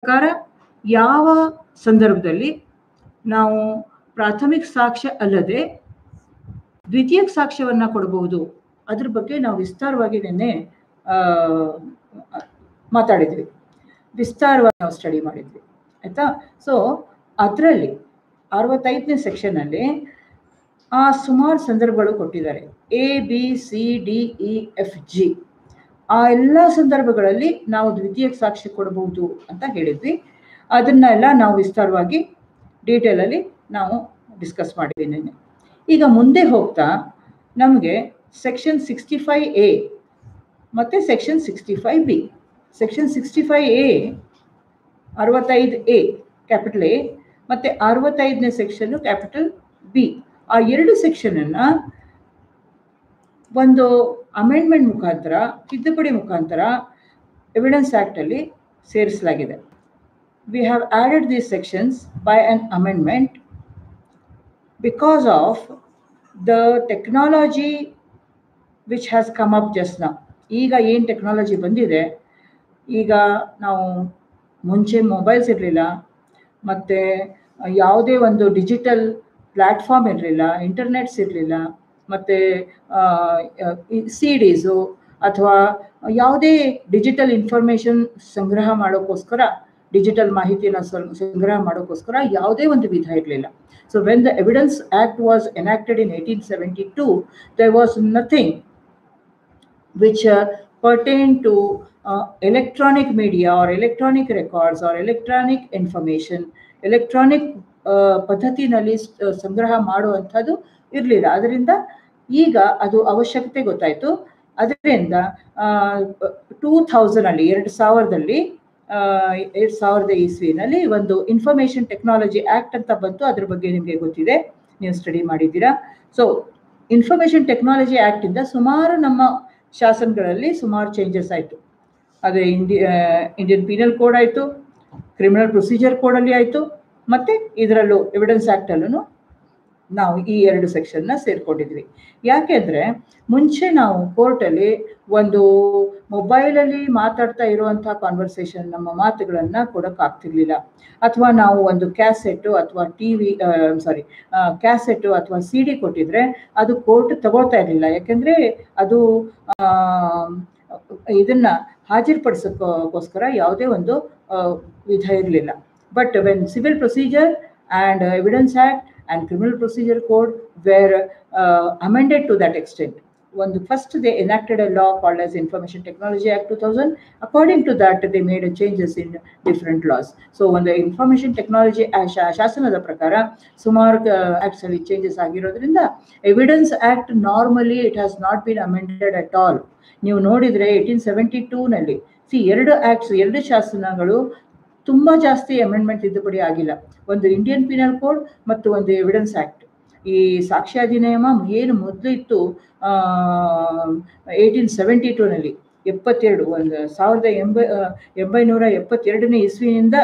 ಪ್ರಕಾರ ಯಾವ ಸಂದರ್ಭದಲ್ಲಿ ನಾವು ಪ್ರಾಥಮಿಕ ಸಾಕ್ಷ್ಯ ಅಲ್ಲದೆ ದ್ವಿತೀಯಕ ಸಾಕ್ಷ್ಯವನ್ನು ಕೊಡಬಹುದು ಅದ್ರ ಬಗ್ಗೆ ನಾವು ವಿಸ್ತಾರವಾಗಿ ನಿನ್ನೆ ಮಾತಾಡಿದ್ವಿ, ವಿಸ್ತಾರವಾಗಿ ನಾವು ಸ್ಟಡಿ ಮಾಡಿದ್ವಿ ಆಯಿತಾ. ಸೊ ಅದರಲ್ಲಿ 65ನೇ ಸೆಕ್ಷನಲ್ಲಿ ಸುಮಾರು ಸಂದರ್ಭಗಳು ಕೊಟ್ಟಿದ್ದಾರೆ. ABCDEFG ಆ ಎಲ್ಲ ಸಂದರ್ಭಗಳಲ್ಲಿ ನಾವು ದ್ವಿತೀಯಕ ಸಾಕ್ಷ್ಯ ಕೊಡಬಹುದು ಅಂತ ಹೇಳಿದ್ವಿ. ಅದನ್ನೆಲ್ಲ ನಾವು ವಿಸ್ತಾರವಾಗಿ ಡೀಟೇಲಲ್ಲಿ ನಾವು ಡಿಸ್ಕಸ್ ಮಾಡಿದ್ವಿ ನಿನ್ನೆ. ಈಗ ಮುಂದೆ ಹೋಗ್ತಾ ನಮಗೆ ಸೆಕ್ಷನ್ 65A ಮತ್ತು section 65B. Section 65A 65A capital A ಮತ್ತು 65ನೇ ಸೆಕ್ಷನ್ನು ಕ್ಯಾಪಿಟಲ್ B. ಆ ಎರಡು ಸೆಕ್ಷನನ್ನು ಒಂದು ಅಮೆಂಡ್ಮೆಂಟ್ ಮುಖಾಂತರ, ತಿದ್ದುಪಡಿ ಮುಖಾಂತರ ಎವಿಡೆನ್ಸ್ ಆ್ಯಕ್ಟಲ್ಲಿ ಸೇರಿಸಲಾಗಿದೆ. We have added these sections by an amendment because of the technology which has come up just now. ಈಗ ಏನು ಟೆಕ್ನಾಲಜಿ ಬಂದಿದೆ, ಈಗ ನಾವು ಮುಂಚೆ ಮೊಬೈಲ್ಸ್ ಇರಲಿಲ್ಲ, ಮತ್ತು ಯಾವುದೇ ಒಂದು ಡಿಜಿಟಲ್ ಪ್ಲ್ಯಾಟ್ಫಾರ್ಮ್ ಇರಲಿಲ್ಲ, ಇಂಟರ್ನೆಟ್ಸ್ ಇರಲಿಲ್ಲ, ಮತ್ತು CDಸು ಅಥವಾ ಯಾವುದೇ ಡಿಜಿಟಲ್ ಇನ್ಫಾರ್ಮೇಷನ್ ಸಂಗ್ರಹ ಮಾಡೋಕ್ಕೋಸ್ಕರ, ಡಿಜಿಟಲ್ ಮಾಹಿತಿಯನ್ನು ಸಂಗ್ರಹ ಮಾಡೋಕ್ಕೋಸ್ಕರ ಯಾವುದೇ ಒಂದು ವಿಧ ಇರಲಿಲ್ಲ. So when the evidence act was enacted in 1872, there was nothing which pertain to electronic media or electronic records or electronic information, electronic ಪದ್ಧತಿನಲ್ಲಿ ಸಂಗ್ರಹ ಮಾಡುವಂಥದ್ದು ಇರಲಿಲ್ಲ. ಅದರಿಂದ ಈಗ ಅದು ಅವಶ್ಯಕತೆ ಗೊತ್ತಾಯಿತು. ಅದರಿಂದ 2000 ಇಸ್ವಿನಲ್ಲಿ ಒಂದು ಇನ್ಫಾರ್ಮೇಷನ್ ಟೆಕ್ನಾಲಜಿ ಆ್ಯಕ್ಟ್ ಅಂತ ಬಂತು. ಅದ್ರ ಬಗ್ಗೆ ನಿಮಗೆ ಗೊತ್ತಿದೆ, ನೀವು ಸ್ಟಡಿ ಮಾಡಿದ್ದೀರಾ. ಸೊ ಇನ್ಫಾರ್ಮೇಷನ್ ಟೆಕ್ನಾಲಜಿ ಆ್ಯಕ್ಟಿಂದ ಸುಮಾರು ನಮ್ಮ ಶಾಸನಗಳಲ್ಲಿ ಸುಮಾರು ಚೇಂಜಸ್ ಆಯಿತು. ಅದೇ ಇಂಡಿಯನ್ ಪೀನಲ್ ಕೋಡ್ ಆಯಿತು, ಕ್ರಿಮಿನಲ್ ಪ್ರೊಸೀಜರ್ ಕೋಡಲ್ಲಿ ಆಯಿತು, ಮತ್ತು ಇದರಲ್ಲೂ ಎವಿಡೆನ್ಸ್ ಆ್ಯಕ್ಟಲ್ಲೂ ನಾವು ಈ ಎರಡು ಸೆಕ್ಷನ್ನ ಸೇರಿಕೊಂಡಿದ್ವಿ. ಯಾಕೆಂದರೆ ಮುಂಚೆ ನಾವು ಕೋರ್ಟಲ್ಲಿ ಒಂದು ಮೊಬೈಲಲ್ಲಿ ಮಾತಾಡ್ತಾ ಇರುವಂಥ ಕಾನ್ವರ್ಸೇಷನ್, ನಮ್ಮ ಮಾತುಗಳನ್ನು ಕೊಡೋಕ್ಕಾಗ್ತಿರ್ಲಿಲ್ಲ. ಅಥವಾ ನಾವು ಒಂದು ಕ್ಯಾಸೆಟ್ಟು ಅಥವಾ ಕ್ಯಾಸೆಟ್ಟು ಅಥವಾ CD ಕೊಟ್ಟಿದ್ರೆ ಅದು ಕೋರ್ಟ್ ತಗೊಳ್ತಾ ಇರಲಿಲ್ಲ. ಯಾಕೆಂದರೆ ಅದು ಇದನ್ನು ಹಾಜರುಪಡಿಸೋಕ್ಕೋಸ್ಕರ ಯಾವುದೇ ಒಂದು ವಿಧ ಇರಲಿಲ್ಲ. But when Civil Procedure and Evidence Act and Criminal Procedure Code were amended to that extent, first they enacted a law called as Information Technology Act 2000. According to that, they made changes in different laws. So when the Information Technology ಶಾಸನದ ಪ್ರಕಾರ ಸುಮಾರು acts ಅಲ್ಲಿ changes ಆಗಿರೋದ್ರಿಂದ Evidence Act normally it has not been amended at all. ನೀವು ನೋಡಿದರೆ 1872ನಲ್ಲಿ ಎರಡು ಶಾಸನಗಳು ತುಂಬ ಜಾಸ್ತಿ ಅಮೆಂಡ್ಮೆಂಟ್ ತಿದ್ದುಪಡಿ ಆಗಿಲ್ಲ. ಒಂದು ಇಂಡಿಯನ್ ಪೀನಲ್ ಕೋಡ್ ಮತ್ತು ಒಂದು ಎವಿಡೆನ್ಸ್ ಆ್ಯಕ್ಟ್. ಈ ಸಾಕ್ಷ್ಯಾಧಿನಿಯಮ ಏನು ಮೊದಲು ಇತ್ತು 1872ನಲ್ಲಿ 1872ನೇ ಇಸ್ವಿನಿಂದ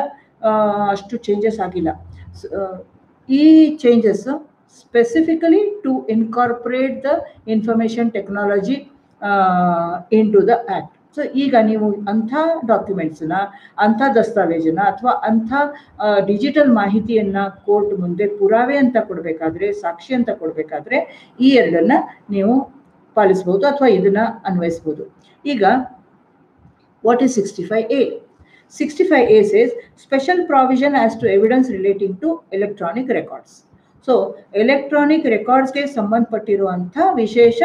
ಅಷ್ಟು ಚೇಂಜಸ್ ಆಗಿಲ್ಲ. ಈ changes specifically to incorporate the information technology in to the act. So ಈಗ ನೀವು ಅಂಥ ಡಾಕ್ಯುಮೆಂಟ್ಸನ್ನ, ಅಂಥ ದಸ್ತಾವೇಜನ್ನು ಅಥವಾ ಅಂಥ ಡಿಜಿಟಲ್ ಮಾಹಿತಿಯನ್ನು ಕೋರ್ಟ್ ಮುಂದೆ ಪುರಾವೆ ಅಂತ ಕೊಡಬೇಕಾದ್ರೆ, ಸಾಕ್ಷಿ ಅಂತ ಕೊಡಬೇಕಾದ್ರೆ ಈ ಎರಡನ್ನು ನೀವು ಪಾಲಿಸ್ಬೋದು ಅಥವಾ ಇದನ್ನು ಅನ್ವಯಿಸ್ಬೋದು. ಈಗ what is 65A? 65A says special provision as to evidence relating to electronic records. So electronic ರೆಕಾರ್ಡ್ಸ್ಗೆ ಸಂಬಂಧಪಟ್ಟಿರುವಂಥ ವಿಶೇಷ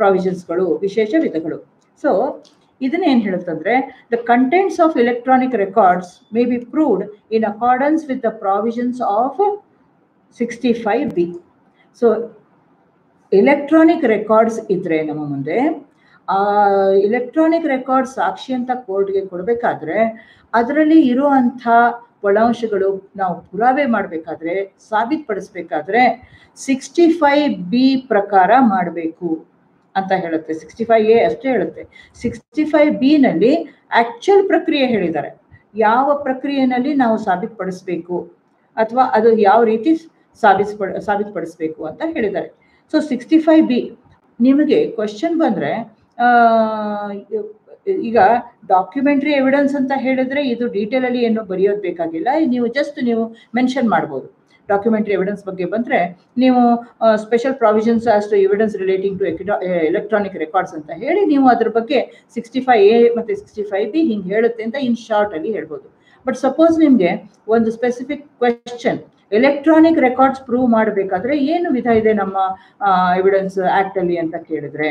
ಪ್ರಾವಿಷನ್ಸ್ಗಳು, ವಿಶೇಷ ವಿಧಗಳು. ಸೊ ಇದನ್ನ ಏನು ಹೇಳುತ್ತಂದ್ರೆ, the contents of electronic records may be proved in accordance with the provisions of 65B. So electronic records ಇದ್ರೆ ನಮ್ಮ ಮುಂದೆ ಆ ಎಲೆಕ್ಟ್ರಾನಿಕ್ ರೆಕಾರ್ಡ್ ಸಾಕ್ಷಿ ಅಂತ ಕೋರ್ಟ್ಗೆ ಕೊಡಬೇಕಾದ್ರೆ ಅದರಲ್ಲಿ ಇರುವಂಥ ಒಳಾಂಶಗಳು ನಾವು ಪುರಾವೆ ಮಾಡಬೇಕಾದ್ರೆ, ಸಾಬೀತುಪಡಿಸ್ಬೇಕಾದ್ರೆ 65B ಪ್ರಕಾರ ಮಾಡಬೇಕು ಅಂತ ಹೇಳುತ್ತೆ. 65A ಅಷ್ಟೇ ಹೇಳುತ್ತೆ. 65Bನಲ್ಲಿ ಆ್ಯಕ್ಚುಯಲ್ ಪ್ರಕ್ರಿಯೆ ಹೇಳಿದ್ದಾರೆ. ಯಾವ ಪ್ರಕ್ರಿಯೆಯಲ್ಲಿ ನಾವು ಸಾಬೀತುಪಡಿಸ್ಬೇಕು ಅಥವಾ ಅದು ಯಾವ ರೀತಿ ಸಾಬೀತುಪಡಿಸ್ಬೇಕು ಅಂತ ಹೇಳಿದ್ದಾರೆ. ಸೊ 65B ನಿಮಗೆ ಕ್ವಶನ್ ಬಂದರೆ ಈಗ ಡಾಕ್ಯುಮೆಂಟ್ರಿ ಎವಿಡೆನ್ಸ್ ಅಂತ ಹೇಳಿದ್ರೆ ಇದು ಡೀಟೇಲ್ ಅಲ್ಲಿ ಏನು ಬರೆಯೋದು ಬೇಕಾಗಿಲ್ಲ. ನೀವು ಜಸ್ಟ್ ನೀವು ಮೆನ್ಷನ್ ಮಾಡ್ಬೋದು. ಡಾಕ್ಯುಮೆಂಟ್ರಿ ಎವಿಡೆನ್ಸ್ ಬಗ್ಗೆ ಬಂದರೆ ನೀವು special provisions as to evidence relating to electronic records ಅಂತ ಹೇಳಿ ನೀವು ಅದ್ರ ಬಗ್ಗೆ 65A ಮತ್ತು 65B ಹಿಂಗೆ ಹೇಳುತ್ತೆ ಅಂತ ಇನ್ ಶಾರ್ಟ್ ಅಲ್ಲಿ ಹೇಳ್ಬೋದು. ಬಟ್ ಸಪೋಸ್ ನಿಮಗೆ ಒಂದು specific question electronic records prove ಮಾಡಬೇಕಾದ್ರೆ ಏನು ವಿಧ ಇದೆ ನಮ್ಮ ಎವಿಡೆನ್ಸ್ ಆಕ್ಟ್ ಅಲ್ಲಿ ಅಂತ ಕೇಳಿದ್ರೆ,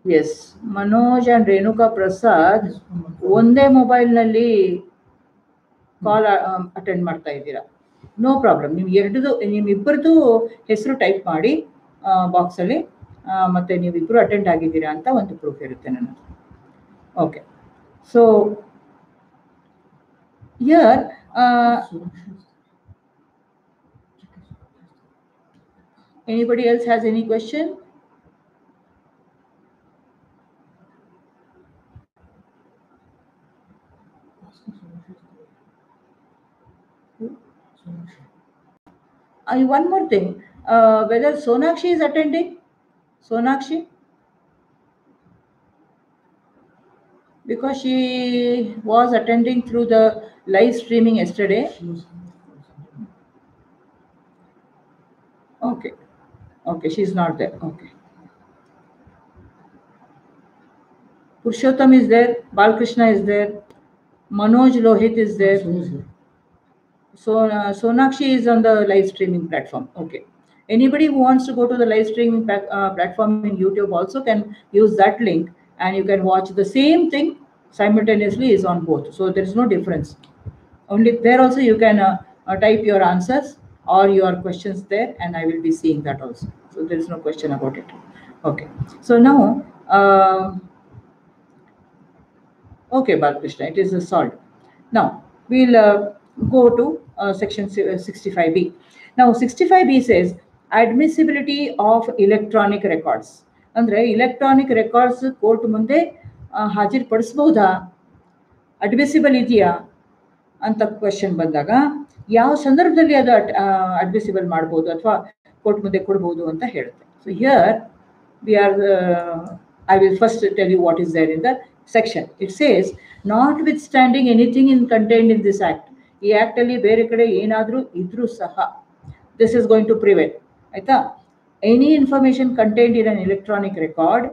ಎಸ್, ಮನೋಜ್ ಅಂಡ್ ರೇಣುಕಾ ಪ್ರಸಾದ್ ಒಂದೇ ಮೊಬೈಲ್ನಲ್ಲಿ ಕಾಲ್ ಅಟೆಂಡ್ ಮಾಡ್ತಾ ಇದ್ದೀರಾ. No problem. ನಿಮ್ಮಿಬ್ಬರದು ಹೆಸರು ಟೈಪ್ ಮಾಡಿ ಬಾಕ್ಸಲ್ಲಿ, ಮತ್ತು ನೀವಿಬ್ಬರು ಅಟೆಂಡ್ ಆಗಿದ್ದೀರಾ ಅಂತ ಒಂದು ಪ್ರೂಫ್ ಇರುತ್ತೆ ನನ್ನ. Okay, so here anybody else has any question? One more thing, whether Sonakshi is attending? Sonakshi? Because she was attending through the live streaming yesterday. Okay. Okay, she's not there. Okay. Purushottam is there. Balkrishna is there. Manoj Lohit is there. So Sonakshi is on the live streaming platform. Okay. Anybody who wants to go to the live streaming platform in YouTube also can use that link, and you can watch the same thing simultaneously is on both. So there is no difference. Only there also you can type your answers or your questions there, and I will be seeing that also. So there is no question about it. Okay. So now, okay, Balkrishna, it is solved. Now we'll go to section 65B. Now 65B says admissibility of electronic records. Andre electronic records court ಮುಂದೆ ಹಾಜರು ಪಡಿಸಬಹುದಾ, admissible ಇದೆಯಾ ಅಂತ question ಬಂದಾಗ ಯಾವ ಸಂದರ್ಭದಲ್ಲಿ ಅದು admissible ಮಾಡ್ಬೋದು ಅಥವಾ ಕೋರ್ಟ್ ಮುಂದೆ ಕೊಡ್ಬೋದು ಅಂತ ಹೇಳುತ್ತೆ. So here we are I will first tell you what is there in the section. It says notwithstanding anything contained in this act, ಈ ಆಕ್ಟ್ ಅಲ್ಲಿ ಬೇರೆ ಕಡೆ ಏನಾದರೂ ಇದ್ರೂ ಸಹ this is going to prevail. ಆಯ್ತಾ? Any information contained in an electronic record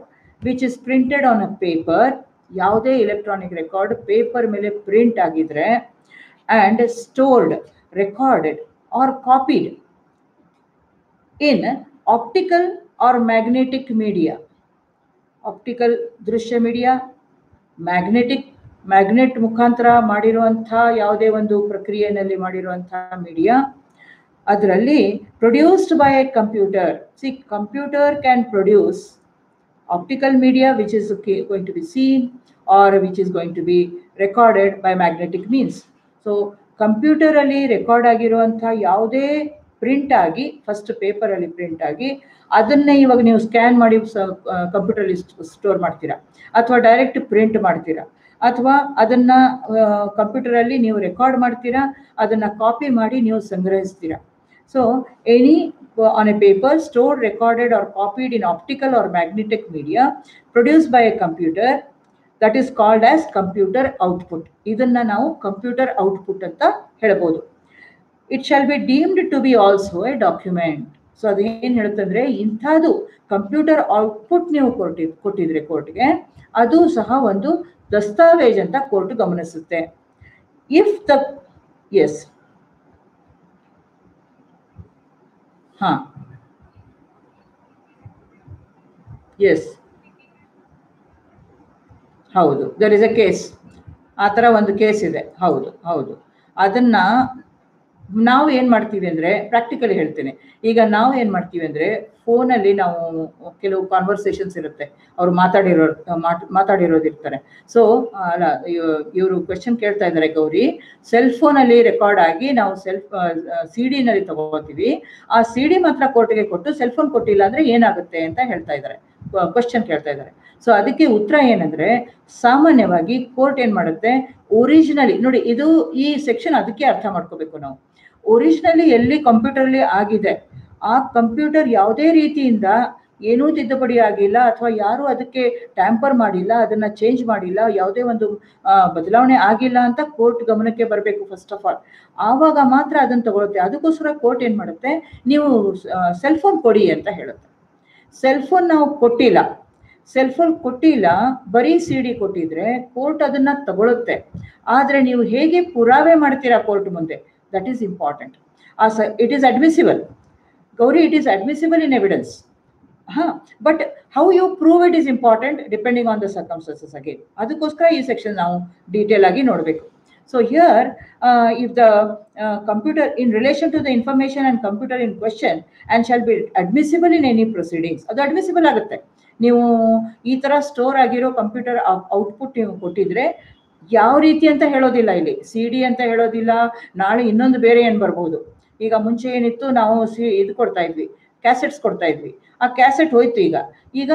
which is printed on a paper, ಯಾವುದೇ electronic record paper ಮೇಲೆ ಪ್ರಿಂಟ್ ಆಗಿದ್ರೆ and stored, recorded or copied in optical or magnetic media. Optical ದೃಶ್ಯ media, magnet ಮುಖಾಂತರ ಮಾಡಿರುವಂಥ ಯಾವುದೇ ಒಂದು ಪ್ರಕ್ರಿಯೆಯಲ್ಲಿ ಮಾಡಿರುವಂಥ ಮೀಡಿಯಾ, ಅದರಲ್ಲಿ produced by a computer. See, computer can produce optical media which is going to be seen or which is going to be recorded by magnetic means. So ಕಂಪ್ಯೂಟರಲ್ಲಿ record ಆಗಿರುವಂಥ ಯಾವುದೇ ಪ್ರಿಂಟ್ ಆಗಿ, ಫಸ್ಟ್ ಪೇಪರಲ್ಲಿ print ಆಗಿ, ಅದನ್ನೇ ಇವಾಗ ನೀವು scan ಮಾಡಿ ಕಂಪ್ಯೂಟರಲ್ಲಿ ಸ್ಟೋರ್ ಮಾಡ್ತೀರಾ, ಅಥವಾ ಡೈರೆಕ್ಟ್ ಪ್ರಿಂಟ್ ಮಾಡ್ತೀರಾ, ಅಥವಾ ಅದನ್ನು ಕಂಪ್ಯೂಟರಲ್ಲಿ ನೀವು ರೆಕಾರ್ಡ್ ಮಾಡ್ತೀರಾ, ಅದನ್ನು ಕಾಪಿ ಮಾಡಿ ನೀವು ಸಂಗ್ರಹಿಸ್ತೀರಾ. So any on a paper stored, recorded or copied in optical or magnetic media produced by a computer, that is called as computer output. ಇದನ್ನು ನಾವು ಕಂಪ್ಯೂಟರ್ ಔಟ್ಪುಟ್ ಅಂತ ಹೇಳ್ಬೋದು. It shall be deemed to be also a document. So ಅದೇನು ಹೇಳುತ್ತಂದರೆ, ಇಂಥದ್ದು computer output ನೀವು ಕೊಟ್ಟಿದ್ರೆ ಕೋರ್ಟ್ಗೆ, ಅದು ಸಹ ಒಂದು ದಸ್ತಾವೇಜ್ ಅಂತ ಕೋರ್ಟ್ ಗಮನಿಸುತ್ತೆ. ಇಫ್ ದ ಎಸ್ ಹಾಂ ಎಸ್ ಹೌದು, ದರ್ ಇಸ್ ಎ ಕೇಸ್. ಆ ಥರ ಒಂದು ಕೇಸ್ ಇದೆ. ಹೌದು ಹೌದು. ಅದನ್ನು ನಾವು ಏನು ಮಾಡ್ತೀವಿ ಅಂದರೆ, ಪ್ರಾಕ್ಟಿಕಲಿ ಹೇಳ್ತೇನೆ, ಈಗ ನಾವು ಏನು ಮಾಡ್ತೀವಿ ಅಂದರೆ, ಫೋನಲ್ಲಿ ನಾವು ಕೆಲವು ಕಾನ್ವರ್ಸೇಷನ್ಸ್ ಇರುತ್ತೆ, ಅವರು ಮಾತಾಡಿರೋದಿರ್ತಾರೆ. ಸೊ ಅಲ್ಲ, ಇವರು ಕ್ವೆಶನ್ ಕೇಳ್ತಾ ಇದ್ದಾರೆ ಗೌರಿ, ಸೆಲ್ ಫೋನಲ್ಲಿ ರೆಕಾರ್ಡ್ ಆಗಿ ನಾವು CD ನಲ್ಲಿ ತಗೋತೀವಿ, ಆ CD ಮಾತ್ರ ಕೋರ್ಟ್ಗೆ ಕೊಟ್ಟು ಸೆಲ್ ಫೋನ್ ಕೊಟ್ಟಿಲ್ಲ ಅಂದರೆ ಏನಾಗುತ್ತೆ ಅಂತ ಹೇಳ್ತಾ ಇದ್ದಾರೆ, ಕ್ವೆಶನ್ ಕೇಳ್ತಾ ಇದ್ದಾರೆ. ಸೊ ಅದಕ್ಕೆ ಉತ್ತರ ಏನಂದರೆ, ಸಾಮಾನ್ಯವಾಗಿ ಕೋರ್ಟ್ ಏನು ಮಾಡುತ್ತೆ, ಒರಿಜಿನಲಿ ನೋಡಿ, ಇದು ಈ ಸೆಕ್ಷನ್ ಅದಕ್ಕೆ ಅರ್ಥ ಮಾಡ್ಕೋಬೇಕು ನಾವು. ಒರಿಜಿನಲಿ ಎಲ್ಲಿ ಕಂಪ್ಯೂಟರ್ಲಿ ಆಗಿದೆ, ಆ ಕಂಪ್ಯೂಟರ್ ಯಾವುದೇ ರೀತಿಯಿಂದ ಏನೂ ತಿದ್ದುಪಡಿ ಆಗಿಲ್ಲ ಅಥವಾ ಯಾರೂ ಅದಕ್ಕೆ ಟ್ಯಾಂಪರ್ ಮಾಡಿಲ್ಲ, ಅದನ್ನು ಚೇಂಜ್ ಮಾಡಿಲ್ಲ, ಯಾವುದೇ ಒಂದು ಬದಲಾವಣೆ ಆಗಿಲ್ಲ ಅಂತ ಕೋರ್ಟ್ ಗಮನಕ್ಕೆ ಬರಬೇಕು ಫಸ್ಟ್ ಆಫ್ ಆಲ್. ಆವಾಗ ಮಾತ್ರ ಅದನ್ನು ತಗೊಳುತ್ತೆ. ಅದಕ್ಕೋಸ್ಕರ ಕೋರ್ಟ್ ಏನು ಮಾಡುತ್ತೆ, ನೀವು ಸೆಲ್ ಫೋನ್ ಕೊಡಿ ಅಂತ ಹೇಳುತ್ತೆ. ಸೆಲ್ ಫೋನ್ ನಾವು ಕೊಟ್ಟಿಲ್ಲ, ಸೆಲ್ ಫೋನ್ ಕೊಟ್ಟಿಲ್ಲ, ಬರೀ ಸಿ ಡಿ ಕೊಟ್ಟಿದ್ರೆ ಕೋರ್ಟ್ ಅದನ್ನು ತಗೊಳುತ್ತೆ. ಆದರೆ ನೀವು ಹೇಗೆ ಪುರಾವೆ ಮಾಡ್ತೀರಾ ಕೋರ್ಟ್ ಮುಂದೆ, that is important. It is admissible Gauri, it is admissible in evidence. But how you prove it is important depending on the circumstances again. ಅದಕ್ಕೋಸ್ಕರ ಈ ಸೆಕ್ಷನ್ ನಾವು ಡೀಟೇಲ್ ಆಗಿ ನೋಡಬೇಕು. So here, if the computer in relation to the information and computer in question and shall be admissible in any proceedings, ಅದು admissible ಆಗುತ್ತೆ. ನೀವು ಈ ಥರ ಸ್ಟೋರ್ ಆಗಿರೋ ಕಂಪ್ಯೂಟರ್ ಔಟ್ಪುಟ್ ನೀವು ಕೊಟ್ಟಿದ್ರೆ ಯಾವ ರೀತಿ ಅಂತ ಹೇಳೋದಿಲ್ಲ, ಇಲ್ಲಿ ಸಿ ಡಿ ಅಂತ ಹೇಳೋದಿಲ್ಲ, ನಾಳೆ ಇನ್ನೊಂದು ಬೇರೆ ಏನು ಬರ್ಬೋದು. ಈಗ ಮುಂಚೆ ಏನಿತ್ತು, ನಾವು ಇದು ಕೊಡ್ತಾ ಇದ್ವಿ, ಕ್ಯಾಸೆಟ್ಸ್ ಕೊಡ್ತಾ ಇದ್ವಿ, ಆ ಕ್ಯಾಸೆಟ್ ಹೋಯ್ತು, ಈಗ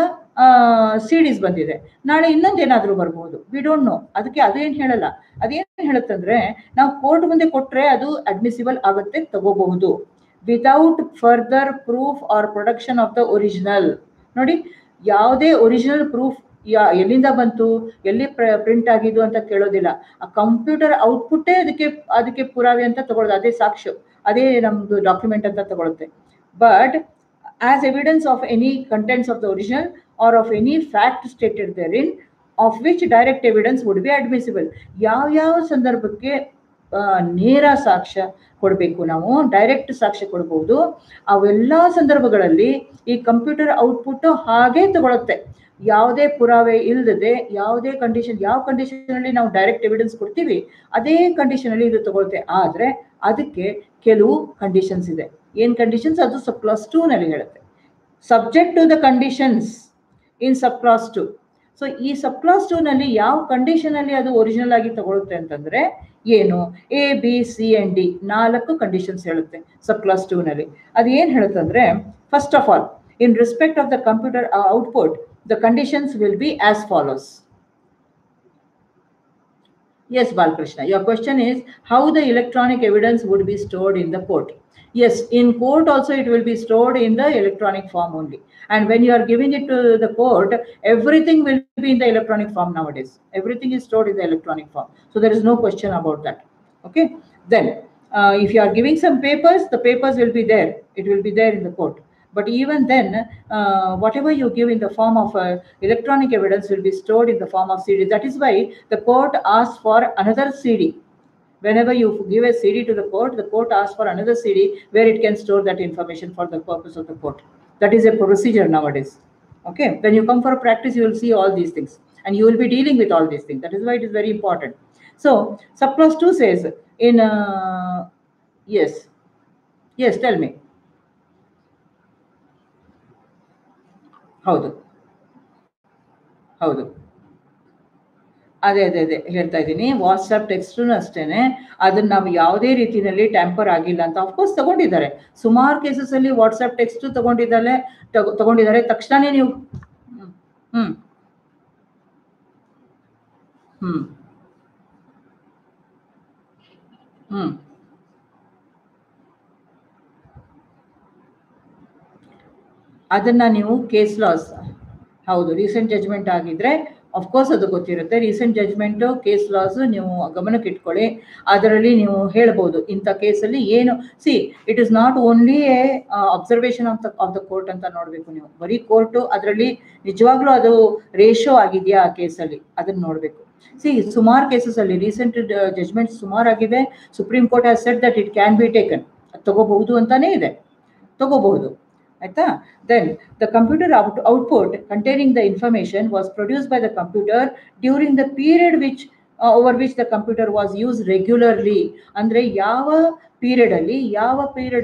ಸಿ ಡಿಸ್ ಬಂದಿದೆ, ನಾಳೆ ಇನ್ನೊಂದು ಏನಾದರೂ ಬರ್ಬೋದು, ವಿ ಡೋಂಟ್ ನೋ. ಅದಕ್ಕೆ ಅದೇನು ಹೇಳಲ್ಲ. ಅದೇನು ಹೇಳುತ್ತಂದ್ರೆ, ನಾವು ಕೋರ್ಟ್ ಮುಂದೆ ಕೊಟ್ಟರೆ ಅದು ಅಡ್ಮಿಸಿಬಲ್ ಆಗುತ್ತೆ, ತಗೋಬಹುದು, without further proof or production of the original. ನೋಡಿ, ಯಾವುದೇ ಒರಿಜಿನಲ್ ಪ್ರೂಫ್ ಎಲ್ಲಿಂದ ಬಂತು, ಎಲ್ಲಿ ಪ್ರಿಂಟ್ ಆಗಿದ್ದು ಅಂತ ಕೇಳೋದಿಲ್ಲ. ಆ ಕಂಪ್ಯೂಟರ್ ಔಟ್ಪುಟ್ಟೇ ಅದಕ್ಕೆ ಪುರಾವೆ ಅಂತ ತಗೊಳ್ಳೋದು, ಅದೇ ಸಾಕ್ಷ್ಯ, ಅದೇ ನಮ್ಮದು ಡಾಕ್ಯುಮೆಂಟ್ ಅಂತ ತಗೊಳುತ್ತೆ. But as evidence of any contents of the original or of any fact stated therein of which direct evidence would be admissible. ಯಾವ ಸಂದರ್ಭಕ್ಕೆ ನೇರ ಸಾಕ್ಷ್ಯ ಕೊಡಬೇಕು, ನಾವು ಡೈರೆಕ್ಟ್ ಸಾಕ್ಷ್ಯ ಕೊಡಬಹುದು, ಅವೆಲ್ಲ ಸಂದರ್ಭಗಳಲ್ಲಿ ಈ ಕಂಪ್ಯೂಟರ್ ಔಟ್ಪುಟ್ ಹಾಗೆ ತಗೊಳುತ್ತೆ. ಯಾವುದೇ ಪುರಾವೆ ಇಲ್ಲದೆ, ಯಾವುದೇ ಕಂಡೀಷನ್, ಯಾವ ಕಂಡೀಷನಲ್ಲಿ ನಾವು ಡೈರೆಕ್ಟ್ ಎವಿಡೆನ್ಸ್ ಕೊಡ್ತೀವಿ ಅದೇ ಕಂಡೀಷನಲ್ಲಿ ಇದು ತಗೊಳುತ್ತೆ. ಆದರೆ ಅದಕ್ಕೆ ಕೆಲವು ಕಂಡೀಷನ್ಸ್ ಇದೆ. ಏನು ಕಂಡೀಷನ್ಸ್? ಅದು ಸಬ್ ಕ್ಲಾಸ್ 2 ನಲ್ಲಿ ಹೇಳುತ್ತೆ, subject to the conditions in sub clause 2. So ಈ ಸಬ್ ಕ್ಲಾಸ್ 2 ನಲ್ಲಿ ಯಾವ ಕಂಡೀಷನಲ್ಲಿ ಅದು ಒರಿಜಿನಲ್ ಆಗಿ ತಗೊಳುತ್ತೆ ಅಂತಂದ್ರೆ ಏನು, A B C and D 4 conditions ಹೇಳುತ್ತೆ ಸಬ್ ಕ್ಲಾಸ್ 2 ನಲ್ಲಿ. ಅದು ಏನು ಹೇಳುತ್ತೆ ಅಂದ್ರೆ, first of all, in respect of the computer output the conditions will be as follows. Yes, Balkrishna, your question is how the electronic evidence would be stored in the court. Yes, in court also it will be stored in the electronic form only. And when you are giving it to the court, everything will be in the electronic form nowadays. Everything is stored in the electronic form. So there is no question about that. Okay. Then if you are giving some papers, the papers will be there. It will be there in the court. But even then, whatever you give in the form of electronic evidence will be stored in the form of CD. That is why the court asks for another CD. Whenever you give a CD to the court asks for another CD where it can store that information for the purpose of the court. That is a procedure nowadays. Okay. When you come for a practice, you will see all these things and you will be dealing with all these things. That is why it is very important. So, subclause 2 says in, yes, tell me. ಹೌದು, ಅದೇ ಹೇಳ್ತಾ ಇದ್ದೀನಿ. WhatsApp ಟೆಕ್ಸ್ಟೂ ಅಷ್ಟೇನೆ, ಅದನ್ನ ನಾವು ಯಾವುದೇ ರೀತಿಯಲ್ಲಿ tamper ಆಗಿಲ್ಲ ಅಂತ ಅಫ್ಕೋರ್ಸ್ ತಗೊಂಡಿದ್ದಾರೆ. ಸುಮಾರು ಕೇಸಸ್ ಅಲ್ಲಿ ವಾಟ್ಸಪ್ ಟೆಕ್ಸ್ಟ್ ತಗೊಂಡಿದ್ದಾರೆ. ತಕ್ಷಣನೇ ನೀವು ಅದನ್ನ ನೀವು ಕೇಸ್ ಲಾಸ್, ಹೌದು, ರೀಸೆಂಟ್ ಜಜ್ಮೆಂಟ್ ಆಗಿದ್ರೆ ಅಫ್ಕೋರ್ಸ್ ಅದು ಗೊತ್ತಿರುತ್ತೆ. ರೀಸೆಂಟ್ ಜಜ್ಮೆಂಟು, ಕೇಸ್ ಲಾಸ್ ನೀವು ಗಮನಕ್ಕೆ ಇಟ್ಕೊಳ್ಳಿ. ಅದರಲ್ಲಿ ನೀವು ಹೇಳ್ಬೋದು ಇಂಥ ಕೇಸಲ್ಲಿ ಏನು. C, it is not only A observation of the court ಅಂತ ನೋಡಬೇಕು ನೀವು. ಬರೀ ಕೋರ್ಟು ಅದರಲ್ಲಿ ನಿಜವಾಗ್ಲೂ ಅದು ರೇಷೋ ಆಗಿದೆಯಾ ಆ ಕೇಸಲ್ಲಿ, ಅದನ್ನು ನೋಡಬೇಕು. ಸಿ, ಸುಮಾರು ಕೇಸಸಲ್ಲಿ ರೀಸೆಂಟ್ ಜಜ್ಮೆಂಟ್ಸ್ ಸುಮಾರಾಗಿದೆ. Supreme court has said that it can be taken, ತಗೋಬಹುದು ಅಂತಾನೇ ಇದೆ, ತಗೋಬಹುದು. ಆಯ್ತಾ? Then the computer output containing the information was produced by the computer during the period over which the computer was used regularly. ಅಂದ್ರೆ ಯಾವ period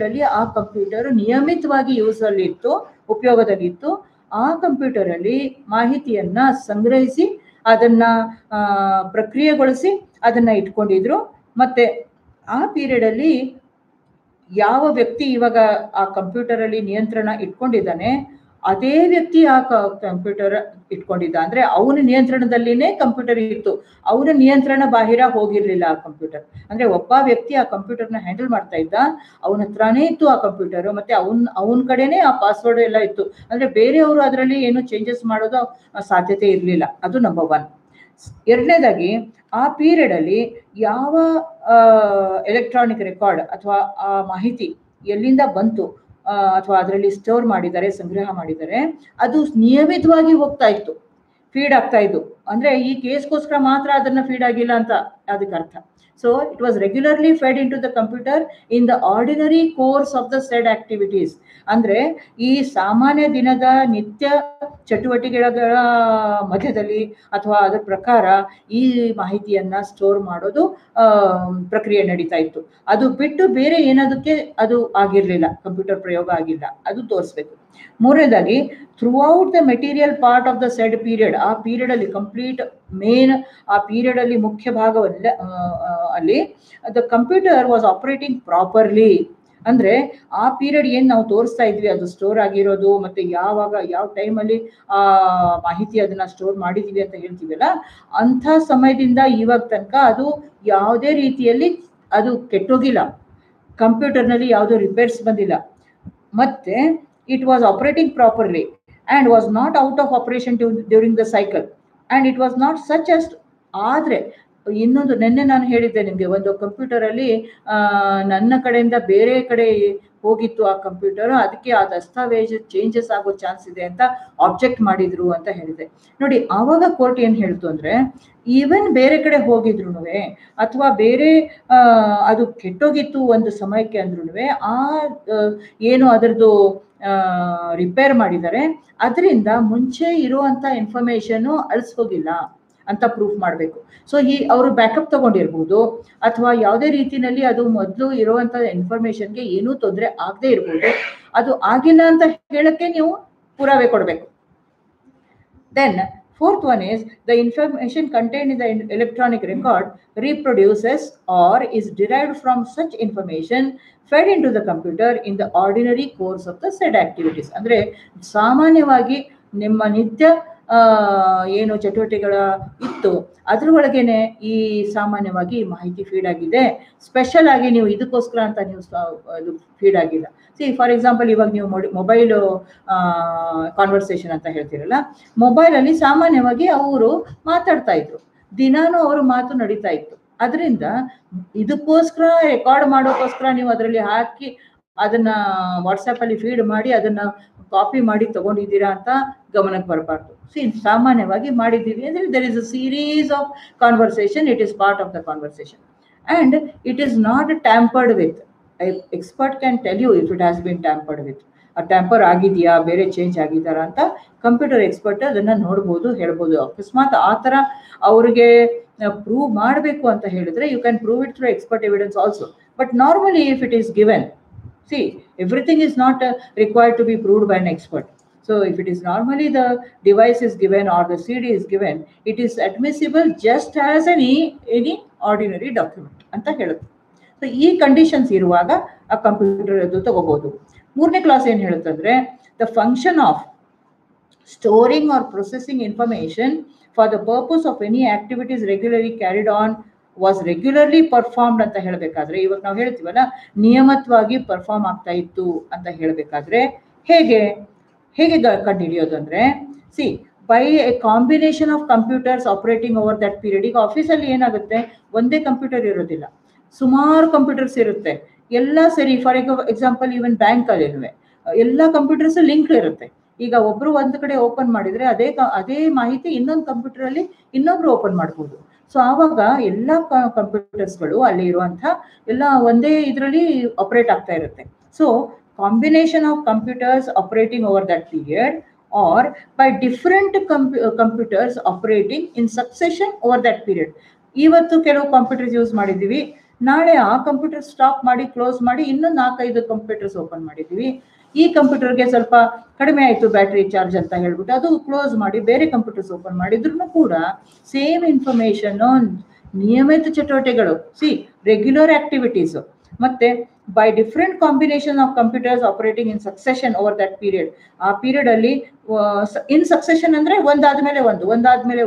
ಅಲ್ಲಿ ಆ computer ನಿಯಮಿತವಾಗಿ ಯೂಸಲ್ಲಿತ್ತು, ಉಪಯೋಗದಲ್ಲಿತ್ತು, ಆ ಕಂಪ್ಯೂಟರ್ ಅಲ್ಲಿ ಮಾಹಿತಿಯನ್ನ ಸಂಗ್ರಹಿಸಿ ಅದನ್ನ ಪ್ರಕ್ರಿಯೆಗೊಳಿಸಿ ಅದನ್ನ ಇಟ್ಕೊಂಡಿದ್ರು. ಮತ್ತೆ ಆ ಪೀರಿಯಡ್ ಅಲ್ಲಿ ಯಾವ ವ್ಯಕ್ತಿ ಇವಾಗ ಆ ಕಂಪ್ಯೂಟರ್ ಅಲ್ಲಿ ನಿಯಂತ್ರಣ ಇಟ್ಕೊಂಡಿದ್ದಾನೆ ಅದೇ ವ್ಯಕ್ತಿ ಆ ಕಂಪ್ಯೂಟರ್ ಇಟ್ಕೊಂಡಿದ್ದ, ಅಂದ್ರೆ ಅವನ ನಿಯಂತ್ರಣದಲ್ಲಿನೇ ಕಂಪ್ಯೂಟರ್ ಇತ್ತು, ಅವನ ನಿಯಂತ್ರಣ ಬಾಹಿರ ಹೋಗಿರ್ಲಿಲ್ಲ ಆ ಕಂಪ್ಯೂಟರ್. ಅಂದ್ರೆ ಒಬ್ಬ ವ್ಯಕ್ತಿ ಆ ಕಂಪ್ಯೂಟರ್ನ ಹ್ಯಾಂಡಲ್ ಮಾಡ್ತಾ ಇದ್ದ, ಅವನ ಹತ್ರನೇ ಇತ್ತು ಆ ಕಂಪ್ಯೂಟರ್, ಮತ್ತೆ ಅವನ ಕಡೆನೇ ಆ ಪಾಸ್ವರ್ಡ್ ಎಲ್ಲ ಇತ್ತು. ಅಂದ್ರೆ ಬೇರೆಯವರು ಅದರಲ್ಲಿ ಏನು ಚೇಂಜಸ್ ಮಾಡೋದು ಸಾಧ್ಯತೆ ಇರಲಿಲ್ಲ. ಅದು ನಂಬರ್ 1. ಎರಡನೇದಾಗಿ, ಆ ಪೀರಿಯಡ್ ಅಲ್ಲಿ ಯಾವ ಎಲೆಕ್ಟ್ರಾನಿಕ್ ರೆಕಾರ್ಡ್ ಅಥವಾ ಆ ಮಾಹಿತಿ ಎಲ್ಲಿಂದ ಬಂತು ಅಥವಾ ಅದರಲ್ಲಿ ಸ್ಟೋರ್ ಮಾಡಿದ್ದಾರೆ, ಸಂಗ್ರಹ ಮಾಡಿದ್ದಾರೆ, ಅದು ನಿಯಮಿತವಾಗಿ ಹೋಗ್ತಾ ಇತ್ತು, ಫೀಡ್ ಆಗ್ತಾ ಇದ್ದು. ಅಂದ್ರೆ ಈ ಕೇಸ್ಗೋಸ್ಕರ ಮಾತ್ರ ಅದನ್ನ ಫೀಡ್ ಆಗಿಲ್ಲ ಅಂತ ಅದಕ್ಕೆ ಅರ್ಥ. So it was regularly fed in to the computer in the ordinary course of the said activities. ಅಂದ್ರೆ ಈ ಸಾಮಾನ್ಯ ದಿನದ ನಿತ್ಯ ಚಟುವಟಿಕೆಗಳ ಮಧ್ಯದಲ್ಲಿ ಅಥವಾ ಅದರ ಪ್ರಕಾರ ಈ ಮಾಹಿತಿಯನ್ನ ಸ್ಟೋರ್ ಮಾಡೋದು ಪ್ರಕ್ರಿಯೆ ನಡೀತಾ ಇತ್ತು. ಅದು ಬಿಟ್ಟು ಬೇರೆ ಏನದಕ್ಕೆ ಅದು ಆಗಿರ್ಲಿಲ್ಲ, ಕಂಪ್ಯೂಟರ್ ಪ್ರಯೋಗ ಆಗಿಲ್ಲ, ಅದು ತೋರಿಸ್ಬೇಕು. ಮೂರನೇದಾಗಿ, through out the material part of the shed period, ಆ ಪೀರಿಯಡ್ ಅಲ್ಲಿ ಕಂಪ್ಲೀಟ್ ಮೇನ್ ಆ ಪೀರಿಯಡ್ ಅಲ್ಲಿ ಮುಖ್ಯ ಭಾಗವಲ್ಲ ಅಲ್ಲಿ the computer was operating properly. ಅಂದ್ರೆ ಆ ಪೀರಿಯಡ್ ಏನ್ ನಾವು ತೋರಿಸ್ತಾ ಇದ್ವಿ ಅದು ಸ್ಟೋರ್ ಆಗಿರೋದು, ಮತ್ತೆ ಯಾವಾಗ ಯಾವ ಟೈಮಲ್ಲಿ ಆ ಮಾಹಿತಿ ಅದನ್ನ ಸ್ಟೋರ್ ಮಾಡಿದೀವಿ ಅಂತ ಹೇಳ್ತೀವಲ್ಲ, ಅಂಥ ಸಮಯದಿಂದ ಇವಾಗ ತನಕ ಅದು ಯಾವುದೇ ರೀತಿಯಲ್ಲಿ ಅದು ಕೆಟ್ಟೋಗಿಲ್ಲ, ಕಂಪ್ಯೂಟರ್ನಲ್ಲಿ ಯಾವುದೋ ರಿಪೇರ್ಸ್ ಬಂದಿಲ್ಲ, ಮತ್ತೆ it was operating properly and was not out of operation during the cycle, and it was not such as. ಆದ್ರೆ ಇನ್ನೊಂದು, ನಿನ್ನೆ ನಾನು ಹೇಳಿದ್ದೆ ನಿಮಗೆ, ಒಂದು ಕಂಪ್ಯೂಟರ್ ಅಲ್ಲಿ ನನ್ನ ಕಡೆಯಿಂದ ಬೇರೆ ಕಡೆ ಹೋಗಿತ್ತು ಆ ಕಂಪ್ಯೂಟರ್, ಅದಕ್ಕೆ ಆ ದಸ್ತಾವೇಜ್ ಚೇಂಜಸ್ ಆಗೋ ಚಾನ್ಸ್ ಇದೆ ಅಂತ ಆಬ್ಜೆಕ್ಟ್ ಮಾಡಿದ್ರು ಅಂತ ಹೇಳಿದೆ. ನೋಡಿ, ಆವಾಗ ಕೋರ್ಟ್ ಏನ್ ಹೇಳ್ತು ಅಂದ್ರೆ, ಈವನ್ ಬೇರೆ ಕಡೆ ಹೋಗಿದ್ರು ಅಥವಾ ಬೇರೆ ಅದು ಕೆಟ್ಟೋಗಿತ್ತು ಒಂದು ಸಮಯಕ್ಕೆ ಅಂದ್ರೂ ಆ ಏನು ಅದರದ್ದು ರಿಪೇರ್ ಮಾಡಿದ್ದಾರೆ, ಅದರಿಂದ ಮುಂಚೆ ಇರುವಂತ ಇನ್ಫಾರ್ಮೇಶನ್ ಅಳಿಸೋಗಿಲ್ಲ ಅಂತ ಪ್ರೂಫ್ ಮಾಡಬೇಕು. ಸೊ ಅವರು ಬ್ಯಾಕಪ್ ತಗೊಂಡಿರ್ಬೋದು, ಅಥವಾ ಯಾವುದೇ ರೀತಿಯಲ್ಲಿ ಅದು ಮೊದಲು ಇರುವಂತ ಇನ್ಫಾರ್ಮೇಶನ್ಗೆ ಏನೂ ತೊಂದರೆ ಆಗದೆ ಇರ್ಬೋದು. ಅದು ಆಗಿಲ್ಲ ಅಂತ ಹೇಳಕ್ಕೆ ನೀವು ಪುರಾವೆ ಕೊಡಬೇಕು. Then fourth one is the information contained in the electronic record reproduces or is derived from such information fed into the computer in the ordinary course of the said activities. ಅಂದ್ರೆ ಸಾಮಾನ್ಯವಾಗಿ ನಿಮ್ಮ ನಿತ್ಯ ಏನು ಚಟುವಟಿಕೆಗಳ ಇತ್ತು ಅದ್ರೊಳಗೇನೆ ಈ ಸಾಮಾನ್ಯವಾಗಿ ಮಾಹಿತಿ ಫೀಡ್ ಆಗಿದೆ. ಸ್ಪೆಷಲ್ ಆಗಿ ನೀವು ಇದಕ್ಕೋಸ್ಕರ ಅಂತ ನೀವು ಅದು ಫೀಡ್ ಆಗಿಲ್ಲ. ಫಾರ್ ಎಕ್ಸಾಂಪಲ್, ಇವಾಗ ನೀವು ಮೊಬೈಲ್ ಕಾನ್ವರ್ಸೇಷನ್ ಅಂತ ಹೇಳ್ತೀರಲ್ಲ, ಮೊಬೈಲಲ್ಲಿ ಸಾಮಾನ್ಯವಾಗಿ ಅವರು ಮಾತಾಡ್ತಾ ಇದ್ರು, ದಿನಾನು ಅವರು ಮಾತು ನಡೀತಾ ಇತ್ತು. ಅದರಿಂದ ಇದಕ್ಕೋಸ್ಕರ ರೆಕಾರ್ಡ್ ಮಾಡೋಕ್ಕೋಸ್ಕರ ನೀವು ಅದರಲ್ಲಿ ಹಾಕಿ ಅದನ್ನ ವಾಟ್ಸಪ್ ಅಲ್ಲಿ ಫೀಡ್ ಮಾಡಿ ಅದನ್ನ ಕಾಪಿ ಮಾಡಿ ತಗೊಂಡಿದ್ದೀರಾ ಅಂತ ಗಮನಕ್ಕೆ ಬರಬಾರ್ದು. ಸಾಮಾನ್ಯವಾಗಿ ಮಾಡಿದ್ದೀವಿ ಅಂದ್ರೆ there is a series of conversation, it is part of the conversation and it is not tampered with. Expert can tell you if it has been tampered with. Tamper ಆಗಿದೆಯಾ, ಬೇರೆ ಚೇಂಜ್ ಆಗಿದ್ದಾರಾ ಅಂತ ಕಂಪ್ಯೂಟರ್ ಎಕ್ಸ್ಪರ್ಟ್ ಅದನ್ನ ನೋಡ್ಬೋದು, ಹೇಳ್ಬೋದು. ಅಕಸ್ಮಾತ್ ಆ ಥರ ಅವ್ರಿಗೆ ಪ್ರೂವ್ ಮಾಡಬೇಕು ಅಂತ ಹೇಳಿದ್ರೆ you can prove it through expert evidence also. But normally if it is given, everything is not required to be proved by an expert. So if it is normally the device is given or the CD is given, it is admissible just as any ordinary document ಅಂತ ಹೇಳುತ್ತೆ. So ಈ conditions ಇರುವಾಗ ಆ computer ಅದು ತಗೋಬಹುದು. ಮೂರನೇ clause ಏನ್ ಹೇಳುತ್ತಂದ್ರೆ, the function of storing or processing information for the purpose of any activities regularly carried on was regularly performed ಅಂತ ಹೇಳಬೇಕಾದ್ರೆ, ಇವಾಗ ನಾವು ಹೇಳ್ತೀವಲ್ಲ ನಿಯಮಿತವಾಗಿ ಪರ್ಫಾರ್ಮ್ ಆಗ್ತಾ ಇತ್ತು ಅಂತ ಹೇಳಬೇಕಾದ್ರೆ ಹೇಗೆ ಕಂಡುಹಿಡಿಯೋದು ಅಂದ್ರೆ, by A combination of computers operating over that period. ಈಗ ಆಫೀಸಲ್ಲಿ ಏನಾಗುತ್ತೆ, ಒಂದೇ ಕಂಪ್ಯೂಟರ್ ಇರೋದಿಲ್ಲ, ಸುಮಾರು ಕಂಪ್ಯೂಟರ್ಸ್ ಇರುತ್ತೆ, ಎಲ್ಲ ಸರಿ. ಫಾರ್ ಎಕ್ಸಾಂಪಲ್, ಈವನ್ ಬ್ಯಾಂಕ್ ಅಲ್ಲಿ ಎಲ್ಲ ಕಂಪ್ಯೂಟರ್ಸ್ ಲಿಂಕ್ ಇರುತ್ತೆ. ಈಗ ಒಬ್ರು ಒಂದು ಕಡೆ ಓಪನ್ ಮಾಡಿದ್ರೆ ಅದೇ ಮಾಹಿತಿ ಇನ್ನೊಂದು ಕಂಪ್ಯೂಟರ್ ಅಲ್ಲಿ ಇನ್ನೊಬ್ರು ಓಪನ್ ಮಾಡ್ಬೋದು. ಸೊ ಆವಾಗ ಎಲ್ಲ ಕಂಪ್ಯೂಟರ್ಸ್ಗಳು ಅಲ್ಲಿ ಇರುವಂತ ಎಲ್ಲ ಒಂದೇ ಇದರಲ್ಲಿ ಆಪರೇಟ್ ಆಗ್ತಾ ಇರುತ್ತೆ. So combination of computers operating over that period or by different computers operating in succession over that period. ಇವತ್ತು ಕೆಲವು ಕಂಪ್ಯೂಟರ್ಸ್ ಯೂಸ್ ಮಾಡಿದ್ದೀವಿ, ನಾಳೆ ಆ ಕಂಪ್ಯೂಟರ್ ಸ್ಟಾಪ್ ಮಾಡಿ ಕ್ಲೋಸ್ ಮಾಡಿ ಇನ್ನೊಂದು 4-5 ಕಂಪ್ಯೂಟರ್ಸ್ ಓಪನ್ ಮಾಡಿದ್ದೀವಿ. ಈ ಕಂಪ್ಯೂಟರ್ಗೆ ಸ್ವಲ್ಪ ಕಡಿಮೆ ಆಯಿತು ಬ್ಯಾಟ್ರಿ ಚಾರ್ಜ್ ಅಂತ ಹೇಳ್ಬಿಟ್ಟು ಅದು ಕ್ಲೋಸ್ ಮಾಡಿ ಬೇರೆ ಕಂಪ್ಯೂಟರ್ಸ್ ಓಪನ್ ಮಾಡಿದ್ರು ಕೂಡ ಸೇಮ್ ಇನ್ಫಾರ್ಮೇಶನ್, ನಿಯಮಿತ ಚಟುವಟಿಕೆಗಳು, ರೆಗ್ಯುಲರ್ ಆಕ್ಟಿವಿಟೀಸ್ ಮತ್ತೆ by different combination of computers operating in succession over that period. ಆ ಪೀರಿಯಡ್ ಅಲ್ಲಿ ಇನ್ ಸಕ್ಸೆಷನ್ ಅಂದ್ರೆ ಒಂದಾದ್ಮೇಲೆ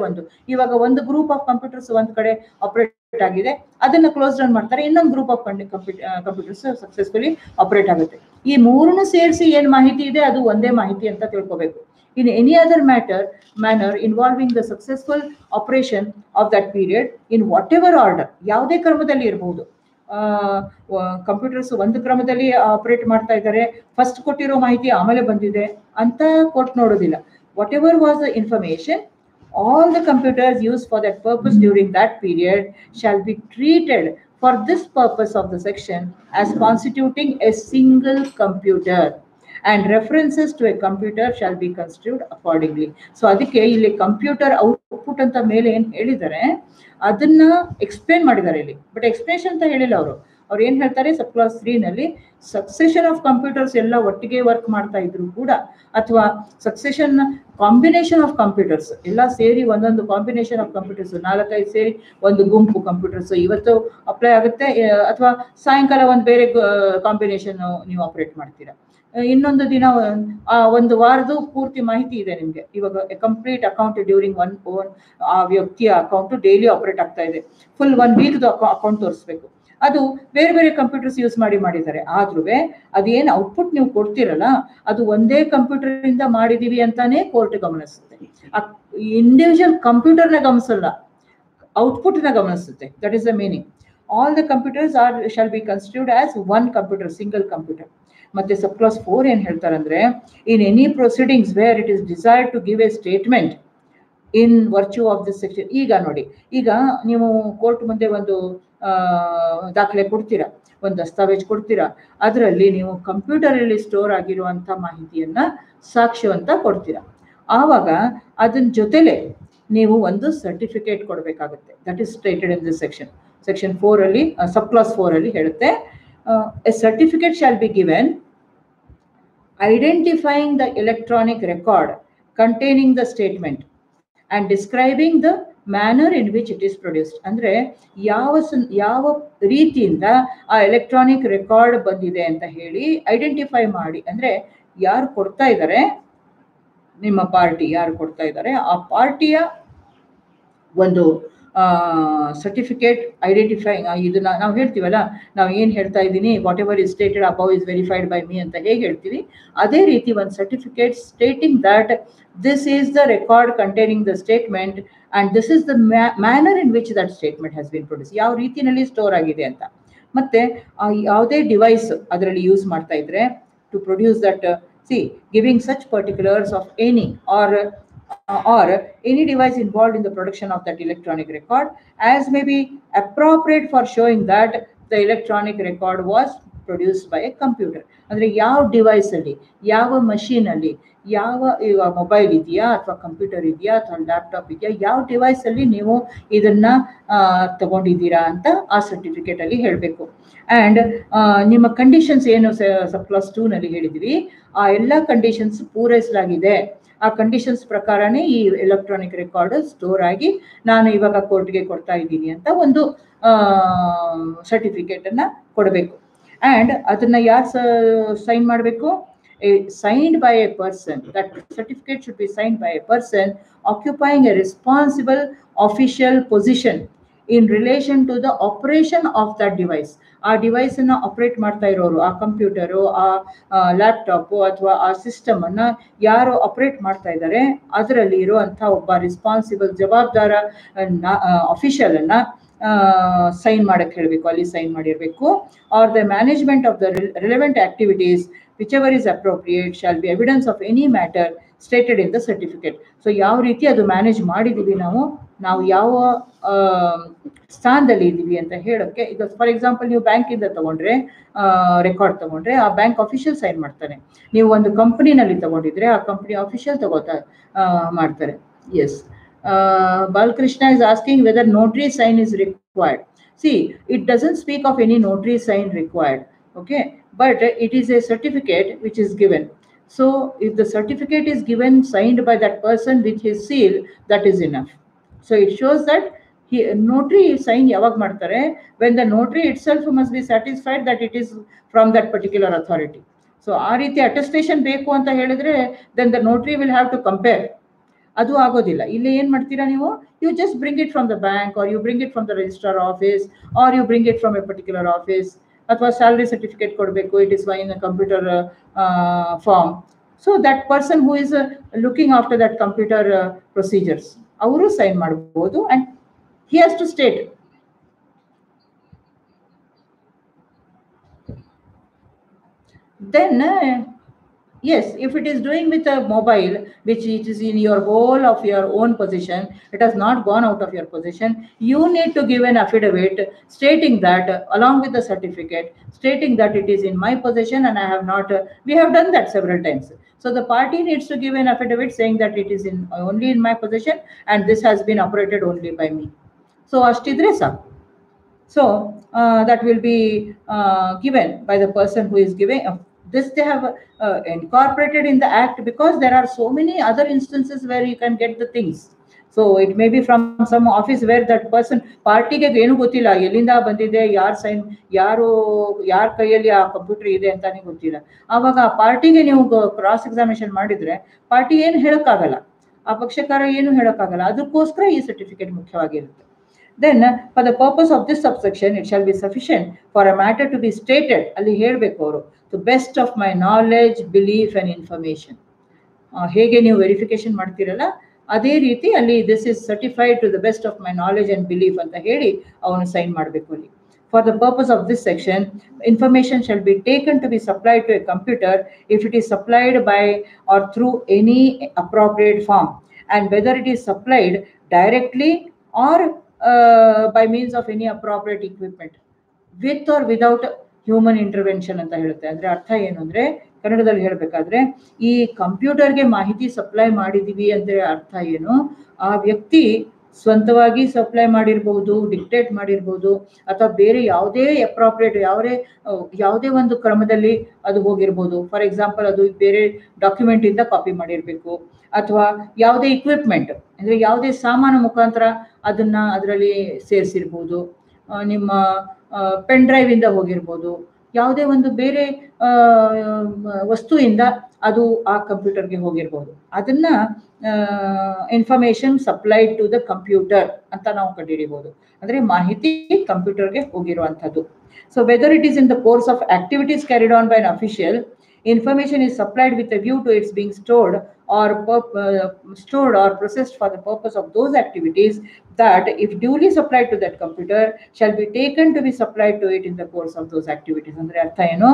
ಒಂದು. ಇವಾಗ ಒಂದು ಗ್ರೂಪ್ ಆಫ್ ಕಂಪ್ಯೂಟರ್ಸ್ ಒಂದ್ ಕಡೆ ಆಪರೇಟ್ ಆಗಿದೆ, ಅದನ್ನ ಕ್ಲೋಸ್ ಡೌನ್ ಮಾಡ್ತಾರೆ, ಇನ್ನೊಂದು group of computers successfully operate ಆಗುತ್ತೆ. ಈ ಮೂರನ್ನು ಸೇರಿಸಿ ಏನ್ ಮಾಹಿತಿ ಇದೆ ಅದು ಒಂದೇ ಮಾಹಿತಿ ಅಂತ ತಿಳ್ಕೋಬೇಕು. In any other manner involving the successful operation of that period in whatever order, ಯಾವುದೇ ಕ್ರಮದಲ್ಲಿ ಇರಬಹುದು. ಕಂಪ್ಯೂಟರ್ಸ್ ಒಂದು ಕ್ರಮದಲ್ಲಿ ಆಪರೇಟ್ ಮಾಡ್ತಾ ಇದ್ದಾರೆ, ಫಸ್ಟ್ ಕೊಟ್ಟಿರೋ ಮಾಹಿತಿ ಆಮೇಲೆ ಬಂದಿದೆ ಅಂತ ಕೊಟ್ಟು ನೋಡೋದಿಲ್ಲ. What ever was the information, all the computers used for that purpose during that period shall be treated for this purpose of the section as constituting a single computer, and references to a computer shall be construed accordingly. So ಅದಕ್ಕೆ ಇಲ್ಲಿ computer output ಅಂತ ಮೇಲೆ ಏನ್ ಹೇಳಿದ್ದಾರೆ ಅದನ್ನ explain ಮಾಡಿದ್ದಾರೆ ಇಲ್ಲಿ, but explanation ಅಂತ ಹೇಳಿಲ್ಲ ಅವ್ರು ಏನ್ ಹೇಳ್ತಾರೆ, ಸಬ್ ಕ್ಲಾಸ್ 3 ನಲ್ಲಿ ಸಕ್ಸೆಷನ್ ಆಫ್ ಕಂಪ್ಯೂಟರ್ಸ್ ಎಲ್ಲ ಒಟ್ಟಿಗೆ ವರ್ಕ್ ಮಾಡ್ತಾ ಇದ್ರು ಕೂಡ, ಅಥವಾ ಸಕ್ಸೆಷನ್ ಕಾಂಬಿನೇಷನ್ ಆಫ್ ಕಂಪ್ಯೂಟರ್ಸ್ ಎಲ್ಲ ಸೇರಿ ಒಂದೊಂದು ಕಾಂಬಿನೇಷನ್ ಆಫ್ ಕಂಪ್ಯೂಟರ್ಸ್ 4-5 ಸೇರಿ ಒಂದು ಗುಂಪು ಕಂಪ್ಯೂಟರ್ಸ್ ಇವತ್ತು ಅಪ್ಲೈ ಆಗುತ್ತೆ, ಅಥವಾ ಸಾಯಂಕಾಲ ಒಂದು ಬೇರೆ ಕಾಂಬಿನೇಷನ್ ನೀವು ಆಪರೇಟ್ ಮಾಡ್ತೀರಾ, ಇನ್ನೊಂದು ದಿನ ಒಂದು ವಾರದ್ದು ಪೂರ್ತಿ ಮಾಹಿತಿ ಇದೆ ನಿಮ್ಗೆ. ಇವಾಗ ಕಂಪ್ಲೀಟ್ ಅಕೌಂಟ್ ಡ್ಯೂರಿಂಗ್ ಆ ವ್ಯಕ್ತಿಯ ಅಕೌಂಟ್ ಡೈಲಿ ಆಪರೇಟ್ ಆಗ್ತಾ ಇದೆ, ಫುಲ್ 1 ವೀಕ್ದು ಅಕೌಂಟ್ ತೋರಿಸ್ಬೇಕು, ಅದು ಬೇರೆ ಬೇರೆ ಕಂಪ್ಯೂಟರ್ಸ್ ಯೂಸ್ ಮಾಡಿದ್ದಾರೆ. ಆದ್ರೂ ಅದೇನು ಔಟ್ಪುಟ್ ನೀವು ಕೊಡ್ತಿರಲ್ಲ ಅದು ಒಂದೇ ಕಂಪ್ಯೂಟರ್ ಇಂದ ಮಾಡಿದೀವಿ ಅಂತಾನೆ ಕೋರ್ಟ್ ಗಮನಿಸುತ್ತೆ. ಇಂಡಿವಿಜುವಲ್ ಕಂಪ್ಯೂಟರ್ನ ಗಮನಿಸಲ್ಲ, ಔಟ್ಪುಟ್ ನ ಗಮನಿಸುತ್ತೆ. That is the meaning. All the computers shall be constituted as one computer, single computer. ಮತ್ತೆ ಸಬ್ ಕ್ಲಾಸ್ 4 ಏನ್ ಹೇಳ್ತಾರೆ ಅಂದ್ರೆ, in any proceedings where it is desired to give a statement in virtue of this section. ಈಗ ನೋಡಿ, ಈಗ ನೀವು court ಮುಂದೆ ಒಂದು ದಾಖಲೆ ಕೊಡ್ತೀರಾ, ಒಂದು ದಸ್ತಾವೇಜ್ ಕೊಡ್ತೀರಾ, ಅದರಲ್ಲಿ ನೀವು ಕಂಪ್ಯೂಟರ್ ಅಲ್ಲಿ ಸ್ಟೋರ್ ಆಗಿರುವಂತ ಮಾಹಿತಿಯನ್ನ ಸಾಕ್ಷ್ಯವಂತ ಕೊಡ್ತೀರಾ. ಆವಾಗ ಅದನ್ನ ಜೊತೆಲೆ ನೀವು ಒಂದು ಸರ್ಟಿಫಿಕೇಟ್ ಕೊಡಬೇಕಾಗುತ್ತೆ. That is stated in this section 4 ಅಲ್ಲಿ, ಸಬ್ ಕ್ಲಾಸ್ 4 ಅಲ್ಲಿ ಹೇಳುತ್ತೆ, a certificate shall be given identifying the electronic record containing the statement and describing the manner in which it is produced. ಅಂದ್ರೆ ಯಾವ ರೀತಿಯಿಂದ ಆ ಎಲೆಕ್ಟ್ರಾನಿಕ್ ರೆಕಾರ್ಡ್ ಬಂದಿದೆ ಅಂತ ಹೇಳಿ ಐಡೆಂಟಿಫೈ ಮಾಡಿ, ಅಂದ್ರೆ ಯಾರು ಕೊಡ್ತಾ ಇದ್ದಾರೆ, ನಿಮ್ಮ ಪಾರ್ಟಿ ಯಾರು ಕೊಡ್ತಾ ಇದ್ದಾರೆ, ಆ ಪಾರ್ಟಿಯ ಒಂದು ಸರ್ಟಿಫಿಕೇಟ್ ಐಡೆಂಟಿಫೈಂಗ್. ಇದನ್ನ ನಾವು ಹೇಳ್ತೀವಲ್ಲ, ನಾವು ಏನು ಹೇಳ್ತಾ ಇದ್ದೀನಿ, what ever is stated above is verified by me ಅಂತ ಹೇಗೆ ಹೇಳ್ತೀವಿ, ಅದೇ ರೀತಿ ಒಂದು certificate stating that this is the record containing the statement and this is the manner in which that statement has been produce, ಯಾವ ರೀತಿಯಲ್ಲಿ store ಆಗಿದೆ ಅಂತ. ಮತ್ತೆ ಯಾವುದೇ ಡಿವೈಸ್ ಅದರಲ್ಲಿ ಯೂಸ್ ಮಾಡ್ತಾ ಇದ್ರೆ to produce that, giving such particulars of any or any device involved in the production of that electronic record as may be appropriate for showing that the electronic record was produced by a computer. ಅಂದ್ರೆ ಯಾವ device ಅಲ್ಲಿ, ಯಾವ machine ಅಲ್ಲಿ, ಯಾವ mobile ಇದೆಯಾ ಅಥವಾ computer ಇದೆಯಾ ಅಥವಾ ಲ್ಯಾಪ್ಟಾಪ್ ಇದೆಯಾ, ಯಾವ ಡಿವೈಸ್ ಅಲ್ಲಿ ನೀವು ಇದನ್ನ ತಗೊಂಡಿದ್ದೀರಾ ಅಂತ ಆ ಸರ್ಟಿಫಿಕೇಟ್ ಅಲ್ಲಿ ಹೇಳಬೇಕು. ಅಂಡ್ ನಿಮ್ಮ ಕಂಡೀಷನ್ಸ್ ಏನು ಸಬ್ ಕ್ಲಾಸ್ 2 ನಲ್ಲಿ ಹೇಳಿದ್ವಿ, ಆ ಎಲ್ಲ ಕಂಡೀಷನ್ಸ್ ಪೂರೈಸಲಾಗಿದೆ, ಆ ಕಂಡೀಷನ್ಸ್ ಪ್ರಕಾರನೇ ಈ ಎಲೆಕ್ಟ್ರಾನಿಕ್ ರೆಕಾರ್ಡ್ ಸ್ಟೋರ್ ಆಗಿ ನಾನು ಇವಾಗ ಕೋರ್ಟ್ಗೆ ಕೊಡ್ತಾ ಇದ್ದೀನಿ ಅಂತ ಒಂದು ಸರ್ಟಿಫಿಕೇಟ್ ಅನ್ನ ಕೊಡಬೇಕು. ಅಂಡ್ ಅದನ್ನ ಯಾರು ಸೈನ್ ಮಾಡಬೇಕು, signed by a person. That certificate should be signed by a person occupying a responsible official position in relation to the operation of that device. ಆ ಡಿವೈಸ್ ಅನ್ನ ಆಪರೇಟ್ ಮಾಡ್ತಾ ಇರೋರು, ಆ ಕಂಪ್ಯೂಟರು, ಆ ಲ್ಯಾಪ್ಟಾಪ್ ಅಥವಾ ಆ ಸಿಸ್ಟಮ್ ಅನ್ನ ಯಾರು ಆಪರೇಟ್ ಮಾಡ್ತಾ ಇದ್ದಾರೆ ಅದರಲ್ಲಿ ಇರುವಂತಹ ಒಬ್ಬ ರೆಸ್ಪಾನ್ಸಿಬಲ್ ಜವಾಬ್ದಾರ ಅಫಿಷಿಯಲ್ ಅನ್ನ ಸೈನ್ ಮಾಡಕ್ಕೆ ಹೇಳಬೇಕು, ಅಲ್ಲಿ ಸೈನ್ ಮಾಡಿರಬೇಕು. Are the management of the relevant activities whichever is appropriate shall be evidence of any matter stated in the certificate. So ಯಾವ ರೀತಿ ಅದು ಮ್ಯಾನೇಜ್ ಮಾಡಿದೀವಿ, ನಾವು ಯಾವ ಸ್ಥಾನದಲ್ಲಿ ಇದ್ದೀವಿ ಅಂತ ಹೇಳೋಕ್ಕೆ. ಈಗ ಫಾರ್ ಎಕ್ಸಾಂಪಲ್ ನೀವು ಬ್ಯಾಂಕಿಂದ ತಗೊಂಡ್ರೆ, ರೆಕಾರ್ಡ್ ತಗೊಂಡ್ರೆ ಆ ಬ್ಯಾಂಕ್ ಅಫಿಷಿಯಲ್ ಸೈನ್ ಮಾಡ್ತಾನೆ. ನೀವು ಒಂದು ಕಂಪನಿನಲ್ಲಿ ತಗೊಂಡಿದ್ರೆ ಆ ಕಂಪನಿ ಅಫಿಷಿಯಲ್ ಮಾಡ್ತಾರೆ. Yes, Balakrishna is asking whether notary sign is required. See, it doesn't speak of any notary sign required, okay, but it is a certificate which is given. So if the certificate is given signed by that person with his seal, that is enough. So it shows that notary sign ಯಾವಾಗ ಮಾಡ್ತಾರೆ, when the notary itself must be satisfied that it is from that particular authority. So ಆ ರೀತಿ attestation ಬೇಕು ಅಂತ ಹೇಳಿದ್ರೆ then the notary will have to compare. ಅದು ಆಗೋದಿಲ್ಲ. ಇಲ್ಲಿ ಏನ್ ಮಾಡ್ತೀರಾ ನೀವು, you just bring it from the bank or you bring it from the registrar office or you bring it from a particular office. ಅಥವಾ ಸ್ಯಾಲರಿ ಸರ್ಟಿಫಿಕೇಟ್ ಕೊಡಬೇಕು, it is in computer form. So that person who is looking after that computer procedures ಅವರು sign ಮಾಡಬಹುದು and he has to state. Then yes, if it is doing with a mobile which it is in your whole of your own possession, it has not gone out of your possession, you need to give an affidavit stating that along with the certificate stating that it is in my possession and I have not we have done that several times. So the party needs to give an affidavit saying that it is in only in my possession and this has been operated only by me. So ashtidre saku. So that will be given by the person who is giving this. They have incorporated in the act because there are so many other instances where you can get the things. So it may be from some office where that person party ge ಏನು ಗೊತ್ತಿಲ್ಲ, ಎಲ್ಲಿಂದ ಬಂದಿದೆ, ಯಾರು sign ಯಾರ ಕೈಯಲ್ಲಿ ಆ computer ಇದೆ ಅಂತಾನೆ ಗೊತ್ತಿಲ್ಲ. ಆವಾಗ ಆ ಪಾರ್ಟಿಗೆ ನೀವು ಕ್ರಾಸ್ ಎಕ್ಸಾಮಿನೇಷನ್ ಮಾಡಿದ್ರೆ ಪಾರ್ಟಿ ಏನು ಹೇಳಕ್ಕಾಗಲ್ಲ, ಆ ಪಕ್ಷಕಾರ ಏನು ಹೇಳಕ್ಕಾಗಲ್ಲ. ಅದಕ್ಕೋಸ್ಕರ ಈ certificate ಮುಖ್ಯವಾಗಿರುತ್ತೆ. Then for the purpose of this subsection it shall be sufficient for a matter to be stated, ಅಲ್ಲಿ ಹೇಳಬೇಕು ಅವರು, to best of my knowledge, belief and information. ಹೇಗೆ ನೀವು ವೆರಿಫಿಕೇಶನ್ ಮಾಡ್ತೀರಲ್ಲ ಅದೇ ರೀತಿ ಅಲ್ಲಿ this is certified to the best of my knowledge and belief ಅಂತ ಹೇಳಿ ಅವನು ಸೈನ್ ಮಾಡಬೇಕು ಅಲ್ಲಿ. For the purpose of this section, information shall be taken to be supplied to a computer if it is supplied by or through any appropriate form, and whether it is supplied directly or by means of any appropriate equipment, with or without human intervention ಅಂತ ಹೇಳುತ್ತೆ. ಅಂದ್ರೆ ಅರ್ಥ ಏನು ಅಂದ್ರೆ ಕನ್ನಡದಲ್ಲಿ ಹೇಳಬೇಕಾದ್ರೆ ಈ ಕಂಪ್ಯೂಟರ್ಗೆ ಮಾಹಿತಿ ಸಪ್ಲೈ ಮಾಡಿದೀವಿ ಅಂದ್ರೆ ಅರ್ಥ ಏನು, ಆ ವ್ಯಕ್ತಿ ಸ್ವಂತವಾಗಿ ಸಪ್ಲೈ ಮಾಡಿರ್ಬಹುದು, ಡಿಕ್ಟೇಟ್ ಮಾಡಿರ್ಬಹುದು, ಅಥವಾ ಬೇರೆ ಯಾವುದೇ ಅಪ್ರಾಪ್ರಿಯೇಟ್ ಯಾವುದೇ ಒಂದು ಕ್ರಮದಲ್ಲಿ ಅದು ಹೋಗಿರ್ಬೋದು. ಫಾರ್ ಎಕ್ಸಾಂಪಲ್ ಅದು ಬೇರೆ ಡಾಕ್ಯುಮೆಂಟ್ ಇಂದ ಕಾಪಿ ಮಾಡಿರ್ಬೇಕು, ಅಥವಾ ಯಾವುದೇ ಇಕ್ವಿಪ್ಮೆಂಟ್ ಅಂದ್ರೆ ಯಾವುದೇ ಸಾಮಾನು ಮುಖಾಂತರ ಅದನ್ನ ಅದರಲ್ಲಿ ಸೇರಿಸಿರ್ಬೋದು, ನಿಮ್ಮ ಪೆನ್ ಡ್ರೈವ್ ಇಂದ ಹೋಗಿರ್ಬೋದು, ಯಾವುದೇ ಒಂದು ಬೇರೆ ವಸ್ತುವಿಂದ ಅದು ಆ ಕಂಪ್ಯೂಟರ್ಗೆ ಹೋಗಿರ್ಬೋದು. ಅದನ್ನ information supplied to the computer ಅಂತ ನಾವು ಕಂಡುಹಿಡಿಯಬಹುದು. ಅಂದ್ರೆ ಮಾಹಿತಿ ಕಂಪ್ಯೂಟರ್ಗೆ ಹೋಗಿರುವಂಥದ್ದು. So whether it is in the course of activities carried on by an official, information is supplied with a view to its being stored or processed for the purpose of those activities, that if duly supplied to that computer shall be taken to be supplied to it in the course of those activities. ಅಂದ್ರೆ ಅರ್ಥ ಏನು,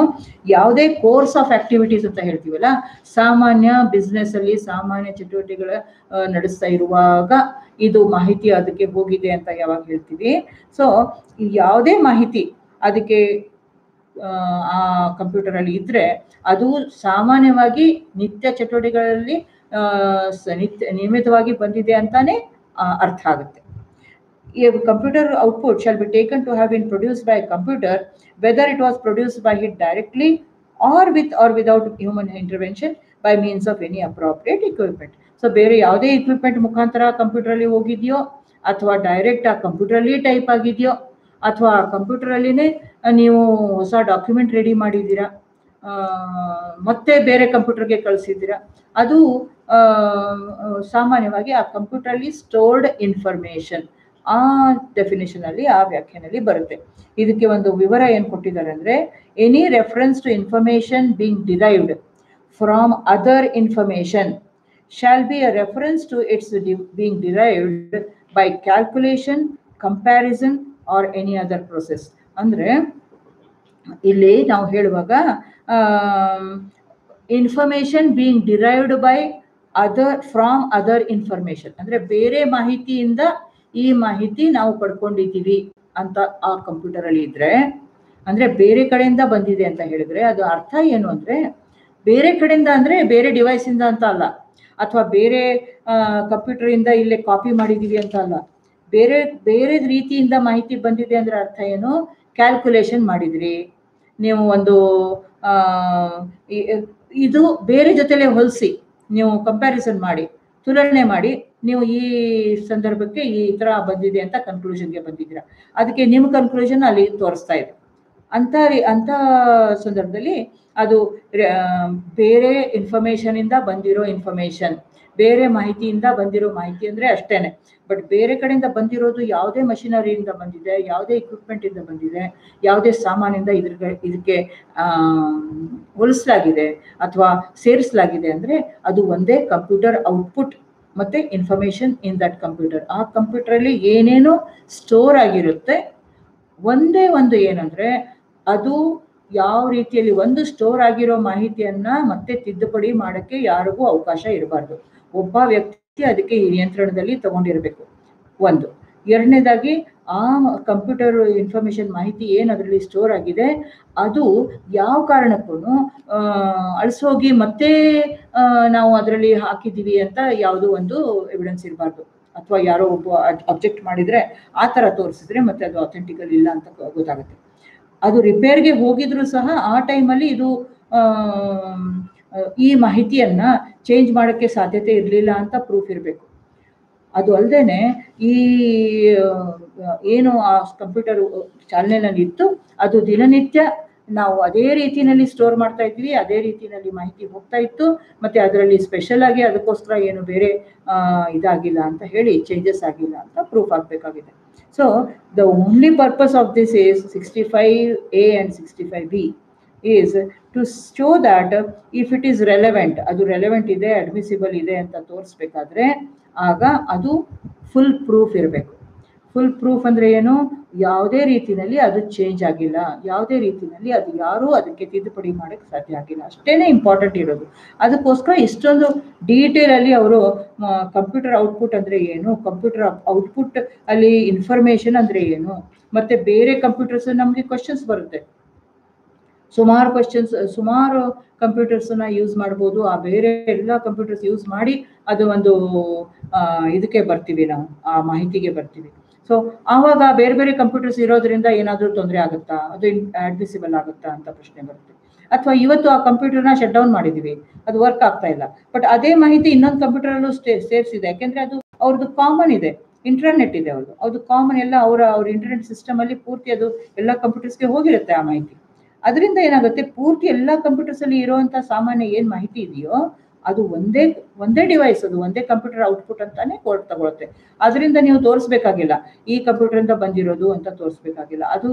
ಯಾವುದೇ course of activities ಅಂತ ಹೇಳ್ತೀವಲ್ಲ, ಸಾಮಾನ್ಯ business ಅಲ್ಲಿ ಸಾಮಾನ್ಯ ಚಟುವಟಿಕೆಗಳ ನಡೆಸ್ತಾ ಇರುವಾಗ ಇದು ಮಾಹಿತಿ ಅದಕ್ಕೆ ಹೋಗಿದೆ ಅಂತ ಯಾವಾಗ ಹೇಳ್ತೀವಿ. ಸೊ ಯಾವುದೇ ಮಾಹಿತಿ ಅದಕ್ಕೆ ಆ ಕಂಪ್ಯೂಟರ್ ಅಲ್ಲಿ ಇದ್ರೆ ಅದು ಸಾಮಾನ್ಯವಾಗಿ ನಿತ್ಯ ಚಟುವಟಿಕೆಗಳಲ್ಲಿ ನಿಯಮಿತವಾಗಿ ಬಂದಿದೆ ಅಂತಾನೆ ಅರ್ಥ ಆಗುತ್ತೆ. A computer output shall be taken to have been produced by a computer, whether it was produced by it directly or with or without human intervention by means of any appropriate equipment. So ಬೇರೆ ಯಾವುದೇ equipment ಮುಖಾಂತರ computer ಅಲ್ಲಿ ಹೋಗಿದೆಯೋ, ಅಥವಾ direct ಆ computer ಅಲ್ಲಿ type ಆಗಿದೆಯೋ, ಅಥವಾ computer ಅಲ್ಲಿನೇ ನೀವು ಹೊಸ ಡಾಕ್ಯುಮೆಂಟ್ ರೆಡಿ ಮಾಡಿದ್ದೀರಾ ಮತ್ತೆ ಬೇರೆ ಕಂಪ್ಯೂಟರ್ಗೆ ಕಳಿಸಿದ್ದೀರಾ, ಅದು ಸಾಮಾನ್ಯವಾಗಿ ಆ ಕಂಪ್ಯೂಟರ್ ಅಲ್ಲಿ ಸ್ಟೋರ್ಡ್ ಇನ್ಫಾರ್ಮೇಶನ್ ಆ ಡೆಫಿನೇಷನ್ ಅಲ್ಲಿ ಆ ವ್ಯಾಖ್ಯಾನಲ್ಲಿ ಬರುತ್ತೆ. ಇದಕ್ಕೆ ಒಂದು ವಿವರ ಏನು ಕೊಟ್ಟಿದ್ದಾರೆ ಅಂದ್ರೆ, any reference to information being derived from other information shall be a reference to its being derived by calculation, comparison or any other process. ಅಂದ್ರೆ ಇಲ್ಲಿ ನಾವು ಹೇಳುವಾಗ information being derived by from other information ಅಂದ್ರೆ ಬೇರೆ ಮಾಹಿತಿಯಿಂದ ಈ ಮಾಹಿತಿ ನಾವು ಪಡ್ಕೊಂಡಿದ್ದೀವಿ ಅಂತ ಆ ಕಂಪ್ಯೂಟರ್ ಅಲ್ಲಿ ಇದ್ರೆ, ಅಂದ್ರೆ ಬೇರೆ ಕಡೆಯಿಂದ ಬಂದಿದೆ ಅಂತ ಹೇಳಿದ್ರೆ ಅದು ಅರ್ಥ ಏನು ಅಂದ್ರೆ, ಬೇರೆ ಕಡೆಯಿಂದ ಅಂದ್ರೆ ಬೇರೆ ಡಿವೈಸ್ ಇಂದ ಅಂತ ಅಲ್ಲ, ಅಥವಾ ಬೇರೆ ಕಂಪ್ಯೂಟರ್ ಇಂದ ಇಲ್ಲೇ ಕಾಪಿ ಮಾಡಿದೀವಿ ಅಂತ ಅಲ್ಲ, ಬೇರೆ ಬೇರೆ ರೀತಿಯಿಂದ ಮಾಹಿತಿ ಬಂದಿದೆ ಅಂದ್ರೆ ಅರ್ಥ ಏನು, ಕ್ಯಾಲ್ಕುಲೇಷನ್ ಮಾಡಿದ್ರಿ ನೀವು, ಒಂದು ಇದು ಬೇರೆ ಜೊತೆಲೆ ಹೋಲಿಸಿ ನೀವು ಕಂಪ್ಯಾರಿಸನ್ ಮಾಡಿ ತುಲನೆ ಮಾಡಿ ನೀವು ಈ ಸಂದರ್ಭಕ್ಕೆ ಈ ಥರ ಬಂದಿದೆ ಅಂತ ಕನ್ಕ್ಲೂಷನ್ಗೆ ಬಂದಿದ್ದೀರಾ. ಅದಕ್ಕೆ ನಿಮ್ಮ ಕನ್ಕ್ಲೂಷನ್ ಅಲ್ಲಿ ತೋರಿಸ್ತಾ ಇದೆ. ಅಂಥ ಸಂದರ್ಭದಲ್ಲಿ ಅದು ಬೇರೆ ಇನ್ಫಾರ್ಮೇಷನಿಂದ ಬಂದಿರೋ ಇನ್ಫಾರ್ಮೇಷನ್, ಬೇರೆ ಮಾಹಿತಿಯಿಂದ ಬಂದಿರೋ ಮಾಹಿತಿ ಅಂದರೆ ಅಷ್ಟೇನೆ. ಬಟ್ ಬೇರೆ ಕಡೆಯಿಂದ ಬಂದಿರೋದು ಯಾವುದೇ ಮಷಿನರಿಯಿಂದ ಬಂದಿದೆ, ಯಾವುದೇ ಇಕ್ವಿಪ್ಮೆಂಟಿಂದ ಬಂದಿದೆ, ಯಾವುದೇ ಸಾಮಾನಿಂದ ಇದಕ್ಕೆ ಹೋಲಿಸಲಾಗಿದೆ ಅಥವಾ ಸೇರಿಸಲಾಗಿದೆ ಅಂದರೆ ಅದು ಒಂದೇ ಕಂಪ್ಯೂಟರ್ ಔಟ್ಪುಟ್ ಮತ್ತು ಇನ್ಫಾರ್ಮೇಷನ್ ಇನ್ ದಟ್ ಕಂಪ್ಯೂಟರ್. ಆ ಕಂಪ್ಯೂಟರಲ್ಲಿ ಏನೇನೋ ಸ್ಟೋರ್ ಆಗಿರುತ್ತೆ. ಒಂದೇ ಒಂದು ಏನಂದರೆ ಅದು ಯಾವ ರೀತಿಯಲ್ಲಿ ಒಂದು ಸ್ಟೋರ್ ಆಗಿರೋ ಮಾಹಿತಿಯನ್ನು ಮತ್ತೆ ತಿದ್ದುಪಡಿ ಮಾಡೋಕ್ಕೆ ಯಾರಿಗೂ ಅವಕಾಶ ಇರಬಾರ್ದು. ಒಬ್ಬ ವ್ಯಕ್ತಿ ಅದಕ್ಕೆ ನಿಯಂತ್ರಣದಲ್ಲಿ ತಗೊಂಡಿರಬೇಕು ಒಂದು. ಎರಡನೇದಾಗಿ ಆ ಕಂಪ್ಯೂಟರ್ ಇನ್ಫಾರ್ಮೇಷನ್ ಮಾಹಿತಿ ಏನು ಅದರಲ್ಲಿ ಸ್ಟೋರ್ ಆಗಿದೆ ಅದು ಯಾವ ಕಾರಣಕ್ಕೂ ಅಳಿಸೋಗಿ ಮತ್ತೆ ನಾವು ಅದರಲ್ಲಿ ಹಾಕಿದ್ದೀವಿ ಅಂತ ಯಾವುದೋ ಒಂದು ಎವಿಡೆನ್ಸ್ ಇರಬಾರ್ದು. ಅಥವಾ ಯಾರೋ ಒಬ್ಬ ಅಬ್ಜೆಕ್ಟ್ ಮಾಡಿದರೆ ಆ ಥರ ತೋರಿಸಿದ್ರೆ ಮತ್ತೆ ಅದು ಅಥೆಂಟಿಕಲ್ ಇಲ್ಲ ಅಂತ ಗೊತ್ತಾಗುತ್ತೆ. ಅದು ರಿಪೇರ್ಗೆ ಹೋಗಿದ್ರು ಸಹ ಆ ಟೈಮಲ್ಲಿ ಇದು ಈ ಮಾಹಿತಿಯನ್ನು ಚೇಂಜ್ ಮಾಡೋಕ್ಕೆ ಸಾಧ್ಯತೆ ಇರಲಿಲ್ಲ ಅಂತ ಪ್ರೂಫ್ ಇರಬೇಕು. ಅದು ಅಲ್ಲದೆ ಈ ಏನು ಆ ಕಂಪ್ಯೂಟರ್ ಚಾಲನೆಯಲ್ಲಿ ಇತ್ತು ಅದು ದಿನನಿತ್ಯ ನಾವು ಅದೇ ರೀತಿಯಲ್ಲಿ ಸ್ಟೋರ್ ಮಾಡ್ತಾ ಇದ್ವಿ, ಅದೇ ರೀತಿಯಲ್ಲಿ ಮಾಹಿತಿ ಹೋಗ್ತಾ ಇತ್ತು, ಮತ್ತು ಅದರಲ್ಲಿ ಸ್ಪೆಷಲ್ ಆಗಿ ಅದಕ್ಕೋಸ್ಕರ ಏನು ಬೇರೆ ಇದಾಗಿಲ್ಲ ಅಂತ ಹೇಳಿ ಚೇಂಜಸ್ ಆಗಿಲ್ಲ ಅಂತ ಪ್ರೂಫ್ ಆಗಬೇಕಾಗಿದೆ. So the only purpose of this is 65A and 65B is to show that if it is relevant, ಅದು ರೆಲೆವೆಂಟ್ ಇದೆ, ಅಡ್ಮಿಸಿಬಲ್ ಇದೆ ಅಂತ ತೋರಿಸ್ಬೇಕಾದ್ರೆ ಆಗ ಅದು ಫುಲ್ ಪ್ರೂಫ್ ಇರಬೇಕು. ಫುಲ್ ಪ್ರೂಫ್ ಅಂದರೆ ಏನು? ಯಾವುದೇ ರೀತಿಯಲ್ಲಿ ಅದು ಚೇಂಜ್ ಆಗಿಲ್ಲ, ಯಾವುದೇ ರೀತಿಯಲ್ಲಿ ಅದು ಯಾರೂ ಅದಕ್ಕೆ ತಿದ್ದುಪಡಿ ಮಾಡೋಕ್ಕೆ ಸಾಧ್ಯ ಆಗಿಲ್ಲ, ಅಷ್ಟೇ ಇಂಪಾರ್ಟೆಂಟ್ ಇರೋದು. ಅದಕ್ಕೋಸ್ಕರ ಇಷ್ಟೊಂದು ಡೀಟೇಲಲ್ಲಿ ಅವರು ಕಂಪ್ಯೂಟರ್ ಔಟ್ಪುಟ್ ಅಂದರೆ ಏನು, ಕಂಪ್ಯೂಟರ್ ಔಟ್ಪುಟ್ ಅಲ್ಲಿ ಇನ್ಫಾರ್ಮೇಷನ್ ಅಂದರೆ ಏನು, ಮತ್ತು ಬೇರೆ ಕಂಪ್ಯೂಟರ್ಸ್ ನಮಗೆ ಕ್ವಶನ್ಸ್ ಬರುತ್ತೆ. ಸುಮಾರು ಕಂಪ್ಯೂಟರ್ಸನ್ನ ಯೂಸ್ ಮಾಡ್ಬೋದು. ಆ ಬೇರೆ ಎಲ್ಲ ಕಂಪ್ಯೂಟರ್ಸ್ ಯೂಸ್ ಮಾಡಿ ಅದು ಒಂದು ಇದಕ್ಕೆ ಬರ್ತೀವಿ, ನಾವು ಆ ಮಾಹಿತಿಗೆ ಬರ್ತೀವಿ. ಸೊ ಆವಾಗ ಬೇರೆ ಬೇರೆ ಕಂಪ್ಯೂಟರ್ಸ್ ಇರೋದ್ರಿಂದ ಏನಾದರೂ ತೊಂದರೆ ಆಗುತ್ತಾ, ಅದು ಅಡ್ಮಿಸಿಬಲ್ ಆಗುತ್ತಾ ಅಂತ ಪ್ರಶ್ನೆ ಬರುತ್ತೆ. ಅಥವಾ ಇವತ್ತು ಆ ಕಂಪ್ಯೂಟರ್ನ ಶಟ್ ಡೌನ್ ಮಾಡಿದ್ದೀವಿ, ಅದು ವರ್ಕ್ ಆಗ್ತಾ ಇಲ್ಲ, ಬಟ್ ಅದೇ ಮಾಹಿತಿ ಇನ್ನೊಂದು ಕಂಪ್ಯೂಟರಲ್ಲೂ ಸೇರಿಸಿದೆ. ಯಾಕೆಂದರೆ ಅದು ಅವ್ರದ್ದು ಕಾಮನ್ ಇದೆ, ಇಂಟರ್ನೆಟ್ ಇದೆ, ಅವ್ರದ್ದು ಕಾಮನ್ ಎಲ್ಲ ಅವ್ರ ಇಂಟರ್ನೆಟ್ ಸಿಸ್ಟಮಲ್ಲಿ ಪೂರ್ತಿ ಅದು ಎಲ್ಲ ಕಂಪ್ಯೂಟರ್ಸ್ಗೆ ಹೋಗಿರುತ್ತೆ ಆ ಮಾಹಿತಿ. ಅದರಿಂದ ಏನಾಗುತ್ತೆ, ಪೂರ್ತಿ ಎಲ್ಲ ಕಂಪ್ಯೂಟರ್ಸಲ್ಲಿ ಇರೋವಂಥ ಸಾಮಾನ್ಯ ಏನು ಮಾಹಿತಿ ಇದೆಯೋ ಅದು ಒಂದೇ ಡಿವೈಸ್, ಅದು ಒಂದೇ ಕಂಪ್ಯೂಟರ್ ಔಟ್ಪುಟ್ ಅಂತಾನೆ ಕೋರ್ಟ್ ತಗೊಳುತ್ತೆ. ಅದರಿಂದ ನೀವು ತೋರಿಸ್ಬೇಕಾಗಿಲ್ಲ ಈ ಕಂಪ್ಯೂಟರಿಂದ ಬಂದಿರೋದು ಅಂತ ತೋರಿಸ್ಬೇಕಾಗಿಲ್ಲ. ಅದು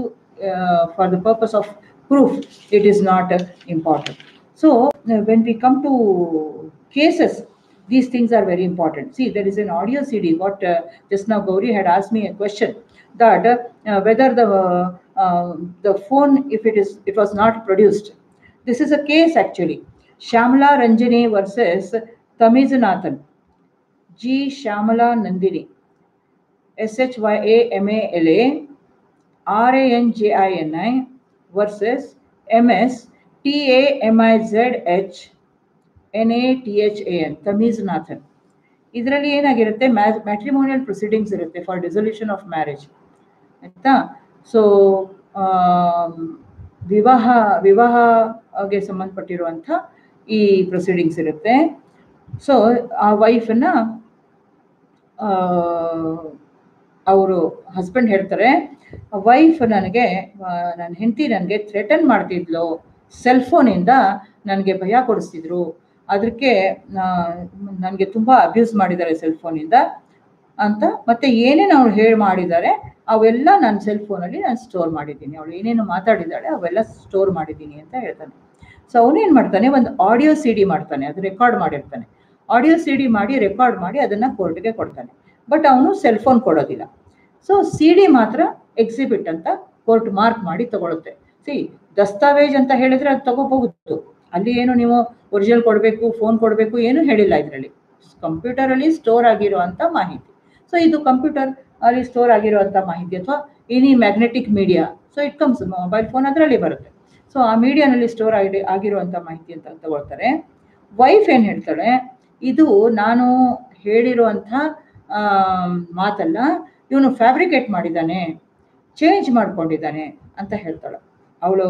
for the purpose of proof it is not important. So when we come to cases, these things are very important. See, there is an audio CD. What just now Gauri had asked me a question that whether the phone, if it was not produced. This is a case actually. Shamala Ranjani versus Tamizanathan. G. Shamala Nandini. SHYAMALA RANJINI versus MS TAMIZH NATHAN ತಮೀಜ್ನಾಥನ್. ಇದರಲ್ಲಿ ಏನಾಗಿರುತ್ತೆ, matrimonial proceedings ಇರುತ್ತೆ for dissolution of marriage ಆಯಿತಾ. So ವಿವಾಹಗೆ ಸಂಬಂಧಪಟ್ಟಿರುವಂಥ ಈ proceedings ಇರುತ್ತೆ. So ಆ ವೈಫನ್ನು ಅವರು husband ಹೇಳ್ತಾರೆ, wife ನನ್ನ ಹೆಂಡತಿ ನನಗೆ ಥ್ರೆಟನ್ ಮಾಡ್ತಿದ್ಲು, ಸೆಲ್ಫೋನಿಂದ ನನಗೆ ಭಯ ಕೊಡಿಸ್ತಿದ್ರು, ಅದಕ್ಕೆ ನನಗೆ ತುಂಬ ಅಬ್ಯೂಸ್ ಮಾಡಿದ್ದಾರೆ ಸೆಲ್ಫೋನಿಂದ ಅಂತ, ಮತ್ತು ಏನೇನು ಅವಳು ಮಾಡಿದ್ದಾರೆ ಅವೆಲ್ಲ ನನ್ನ ಸೆಲ್ಫೋನಲ್ಲಿ ನಾನು ಸ್ಟೋರ್ ಮಾಡಿದ್ದೀನಿ, ಅವಳು ಏನೇನು ಮಾತಾಡಿದ್ದಾಳೆ ಅವೆಲ್ಲ ಸ್ಟೋರ್ ಮಾಡಿದ್ದೀನಿ ಅಂತ ಹೇಳ್ತಾನೆ. ಸೊ ಅವನೇನು ಮಾಡ್ತಾನೆ, ಒಂದು ಆಡಿಯೋ CD ಮಾಡ್ತಾನೆ, ಅದು ರೆಕಾರ್ಡ್ ಮಾಡಿರ್ತಾನೆ. ಆಡಿಯೋ CD ಮಾಡಿ ರೆಕಾರ್ಡ್ ಮಾಡಿ ಅದನ್ನು ಕೋರ್ಟ್ಗೆ ಕೊಡ್ತಾನೆ. ಬಟ್ ಅವನು ಸೆಲ್ಫೋನ್ ಕೊಡೋದಿಲ್ಲ. ಸೊ CD ಮಾತ್ರ ಎಕ್ಸಿಬಿಟ್ ಅಂತ ಕೋರ್ಟ್ ಮಾರ್ಕ್ ಮಾಡಿ ತಗೊಳುತ್ತೆ. ದಸ್ತಾವೇಜ್ ಅಂತ ಹೇಳಿದರೆ ಅದು ತಗೋಬಹುದು, ಅಲ್ಲಿ ಏನು ನೀವು ಒರಿಜಿನಲ್ ಕೊಡಬೇಕು, ಫೋನ್ ಕೊಡಬೇಕು ಏನು ಹೇಳಿಲ್ಲ. ಇದರಲ್ಲಿ ಕಂಪ್ಯೂಟರಲ್ಲಿ ಸ್ಟೋರ್ ಆಗಿರುವಂಥ ಮಾಹಿತಿ. ಸೊ ಇದು ಕಂಪ್ಯೂಟರ್ ಅಲ್ಲಿ ಸ್ಟೋರ್ ಆಗಿರುವಂಥ ಮಾಹಿತಿ ಅಥವಾ any magnetic media. So it comes, mobile phone ಅದರಲ್ಲಿ ಬರುತ್ತೆ. ಸೊ ಆ ಮೀಡಿಯಾನಲ್ಲಿ ಸ್ಟೋರ್ ಆಗಿರುವಂಥ ಮಾಹಿತಿ ಅಂತ ತಗೊಳ್ತಾರೆ. ವೈಫ್ ಏನು ಹೇಳ್ತಾಳೆ, ಇದು ನಾನು ಹೇಳಿರುವಂಥ ಮಾತಲ್ಲ, ಇವನು ಫ್ಯಾಬ್ರಿಕೇಟ್ ಮಾಡಿದ್ದಾನೆ, ಚೇಂಜ್ ಮಾಡ್ಕೊಂಡಿದ್ದಾನೆ ಅಂತ ಹೇಳ್ತಾಳೆ. ಅವಳು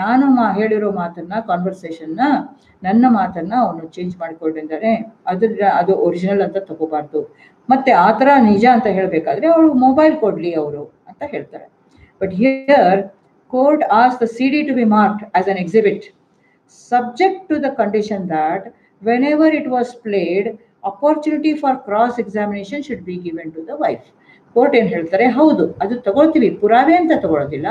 ನಾನು ಹೇಳಿರೋ ಮಾತನ್ನ ಕಾನ್ವರ್ಸೇಷನ್ನ ನನ್ನ ಮಾತನ್ನ ಅವನು ಚೇಂಜ್ ಮಾಡಿಕೊಂಡಿದ್ದಾರೆ, ಅದು ಒರಿಜಿನಲ್ ಅಂತ ತಗೋಬಾರ್ದು. ಮತ್ತೆ ಆ ಥರ ನಿಜ ಅಂತ ಹೇಳಬೇಕಾದ್ರೆ ಅವಳು ಮೊಬೈಲ್ ಕೊಡ್ಲಿ ಅವರು ಅಂತ ಹೇಳ್ತಾರೆ. But here court as the CD to be marked as an exhibit subject to the condition that whenever it was played opportunity for cross examination should be given to the wife. Court ಏನು ಹೇಳ್ತಾರೆ, ಹೌದು ಅದು ತಗೊಳ್ತೀವಿ, ಪುರಾವೆ ಅಂತ ತಗೊಳ್ಳೋದಿಲ್ಲ,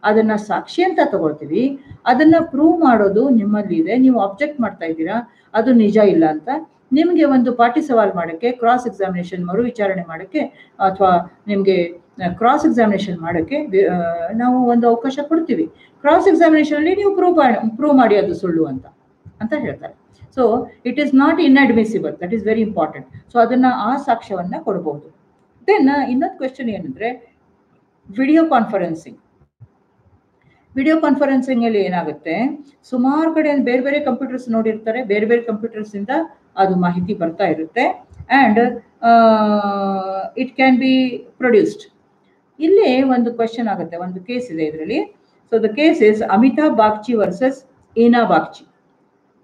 ಅದನ್ನ ಸಾಕ್ಷಿ ಅಂತ ತಗೊಳ್ತೀವಿ, ಅದನ್ನ ಪ್ರೂವ್ ಮಾಡೋದು ನಿಮ್ಮಲ್ಲಿ ಇದೆ, ನೀವು ಆಬ್ಜೆಕ್ಟ್ ಮಾಡ್ತಾ ಇದ್ದೀರಾ ಅದು ನಿಜ ಇಲ್ಲ ಅಂತ, ನಿಮಗೆ ಒಂದು ಪಾಟಿ ಸವಾಲ್ ಮಾಡೋಕ್ಕೆ, ಕ್ರಾಸ್ ಎಕ್ಸಾಮಿನೇಷನ್ ಮರು ವಿಚಾರಣೆ ಮಾಡೋಕ್ಕೆ ಅಥವಾ ನಿಮಗೆ ಕ್ರಾಸ್ ಎಕ್ಸಾಮಿನೇಷನ್ ಮಾಡೋಕ್ಕೆ ನಾವು ಒಂದು ಅವಕಾಶ ಕೊಡ್ತೀವಿ. ಕ್ರಾಸ್ ಎಕ್ಸಾಮಿನೇಷನಲ್ಲಿ ನೀವು ಪ್ರೂವ್ ಮಾಡಿ ಅದು ಸುಳ್ಳು ಅಂತ ಹೇಳ್ತಾರೆ. So it is not inadmissible, that is very important. So ಅದನ್ನು ಆ ಸಾಕ್ಷ್ಯವನ್ನು ಕೊಡಬಹುದು. ದೆನ್ ಇನ್ನೊಂದು ಕ್ವೆಶನ್ ಏನಂದರೆ ವಿಡಿಯೋ ಕಾನ್ಫರೆನ್ಸಿಂಗ್. ವಿಡಿಯೋ ಕಾನ್ಫರೆನ್ಸಿಂಗಲ್ಲಿ ಏನಾಗುತ್ತೆ, ಸುಮಾರು ಕಡೆ ಬೇರೆ ಬೇರೆ ಕಂಪ್ಯೂಟರ್ಸ್ ನೋಡಿರ್ತಾರೆ, ಬೇರೆ ಬೇರೆ ಕಂಪ್ಯೂಟರ್ಸಿಂದ ಅದು ಮಾಹಿತಿ ಬರ್ತಾ ಇರುತ್ತೆ and it can be produced. ಇಲ್ಲಿ ಒಂದು ಕ್ವೆಶನ್ ಆಗುತ್ತೆ, ಒಂದು ಕೇಸ್ ಇದೆ ಇದರಲ್ಲಿ. So the case is Amitabh Bagchi versus Ena Bagchi.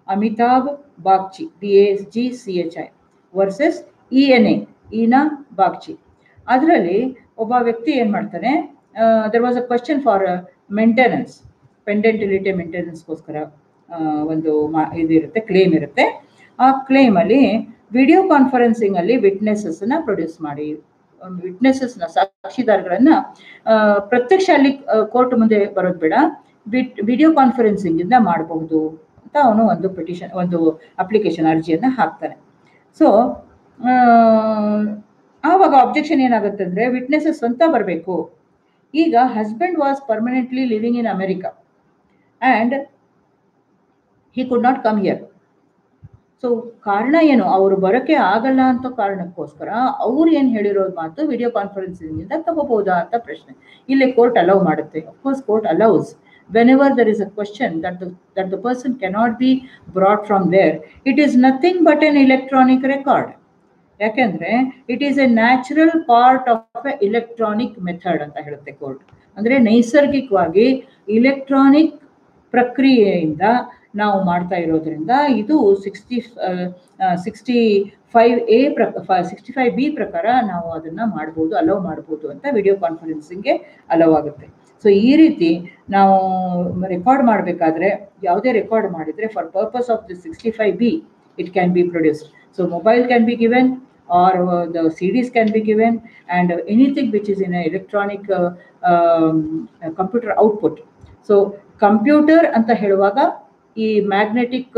Amitabh Bagchi BAGCHI versus Ena Bagchi. ಅದರಲ್ಲಿ ಒಬ್ಬ ವ್ಯಕ್ತಿ ಏನು ಮಾಡ್ತಾನೆ, there was a question for maintenance, pendente lite ಮೇಂಟೆನೆನ್ಸ್ಗೋಸ್ಕರ ಒಂದು ಇದಿರುತ್ತೆ, ಕ್ಲೇಮ್ ಇರುತ್ತೆ. ಆ ಕ್ಲೇಮಲ್ಲಿ ವಿಡಿಯೋ ಕಾನ್ಫರೆನ್ಸಿಂಗಲ್ಲಿ ವಿಟ್ನೆಸಸ್ನ ಪ್ರೊಡ್ಯೂಸ್ ಮಾಡಿ, ವಿಟ್ನೆಸಸ್ನ ಸಾಕ್ಷಿದಾರಗಳನ್ನು ಪ್ರತ್ಯಕ್ಷ ಅಲ್ಲಿ ಕೋರ್ಟ್ ಮುಂದೆ ಬರೋದು ಬೇಡ, ವಿಡಿಯೋ ಕಾನ್ಫರೆನ್ಸಿಂಗಿಂದ ಮಾಡಬಹುದು ಅಂತ ಅವನು ಒಂದು ಪಿಟಿಷನ್, ಒಂದು ಅಪ್ಲಿಕೇಶನ್ ಅರ್ಜಿಯನ್ನು ಹಾಕ್ತಾನೆ. ಸೊ ಆವಾಗ ಅಬ್ಜೆಕ್ಷನ್ ಏನಾಗುತ್ತೆ ಅಂದರೆ, ವಿಟ್ನೆಸಸ್ ಸ್ವಂತ ಬರಬೇಕು. ಈಗ husband was permanently living in America and he could not come here. So ಕಾರಣ ಏನು, ಅವರು ಬರೋಕ್ಕೆ ಆಗಲ್ಲ ಅಂತ ಕಾರಣಕ್ಕೋಸ್ಕರ ಅವ್ರು ಏನು ಹೇಳಿರೋ ಮಾತು ವಿಡಿಯೋ ಕಾನ್ಫರೆನ್ಸಿಂಗಿಂದ ತಗೋಬಹುದಾ ಅಂತ ಪ್ರಶ್ನೆ. ಇಲ್ಲಿ ಕೋರ್ಟ್ ಅಲೌ ಮಾಡುತ್ತೆ. Of course court allows whenever there is a question that the person cannot be brought from there. It is nothing but an electronic record. ಯಾಕೆಂದ್ರೆ it is A natural part of A electronic method ಅಂತ ಹೇಳುತ್ತೆ court. ಅಂದರೆ ನೈಸರ್ಗಿಕವಾಗಿ electronic ಪ್ರಕ್ರಿಯೆಯಿಂದ ನಾವು ಮಾಡ್ತಾ ಇರೋದ್ರಿಂದ ಇದು 65B ಪ್ರಕಾರ ನಾವು ಅದನ್ನು ಮಾಡ್ಬೋದು, ಅಲೌ ಮಾಡ್ಬೋದು ಅಂತ ವಿಡಿಯೋ ಕಾನ್ಫರೆನ್ಸಿಂಗ್ಗೆ ಅಲೌ ಆಗುತ್ತೆ. ಸೊ ಈ ರೀತಿ ನಾವು ರೆಕಾರ್ಡ್ ಮಾಡಬೇಕಾದ್ರೆ, ಯಾವುದೇ ರೆಕಾರ್ಡ್ ಮಾಡಿದರೆ for purpose of the 65B it can be produced. So mobile can be given or the CDs can be given and anything which is in an electronic computer output. So computer ಅಂತ ಹೇಳುವಾಗ ಈ magnetic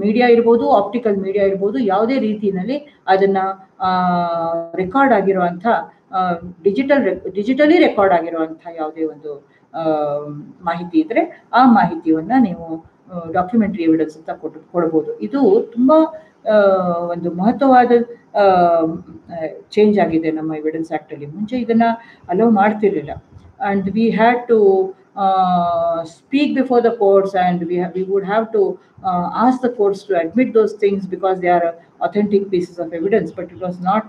media ಇರ್ಬೋದು, optical media ಇರ್ಬೋದು, ಯಾವುದೇ ರೀತಿಯಲ್ಲಿ ಅದನ್ನು record ಆಗಿರುವಂಥ digitally record ಆಗಿರುವಂಥ ಯಾವುದೇ ಒಂದು ಮಾಹಿತಿ ಇದ್ದರೆ ಆ ಮಾಹಿತಿಯನ್ನು ನೀವು ಡಾಕ್ಯುಮೆಂಟ್ರಿ ಎವಿಡೆನ್ಸ್ ಅಂತ ಕೊಡ್ಬೋದು. ಇದು ತುಂಬ ಒಂದು ಮಹತ್ವವಾದ ಚೇಂಜ್ ಆಗಿದೆ ನಮ್ಮ ಎವಿಡೆನ್ಸ್ ಆ್ಯಕ್ಟಲ್ಲಿ. ಮುಂಚೆ ಇದನ್ನು ಅಲೌ ಮಾಡ್ತಿರ್ಲಿಲ್ಲ and we had to speak before the courts and we would have to ask the courts to admit those things because they are authentic pieces of evidence, but it was not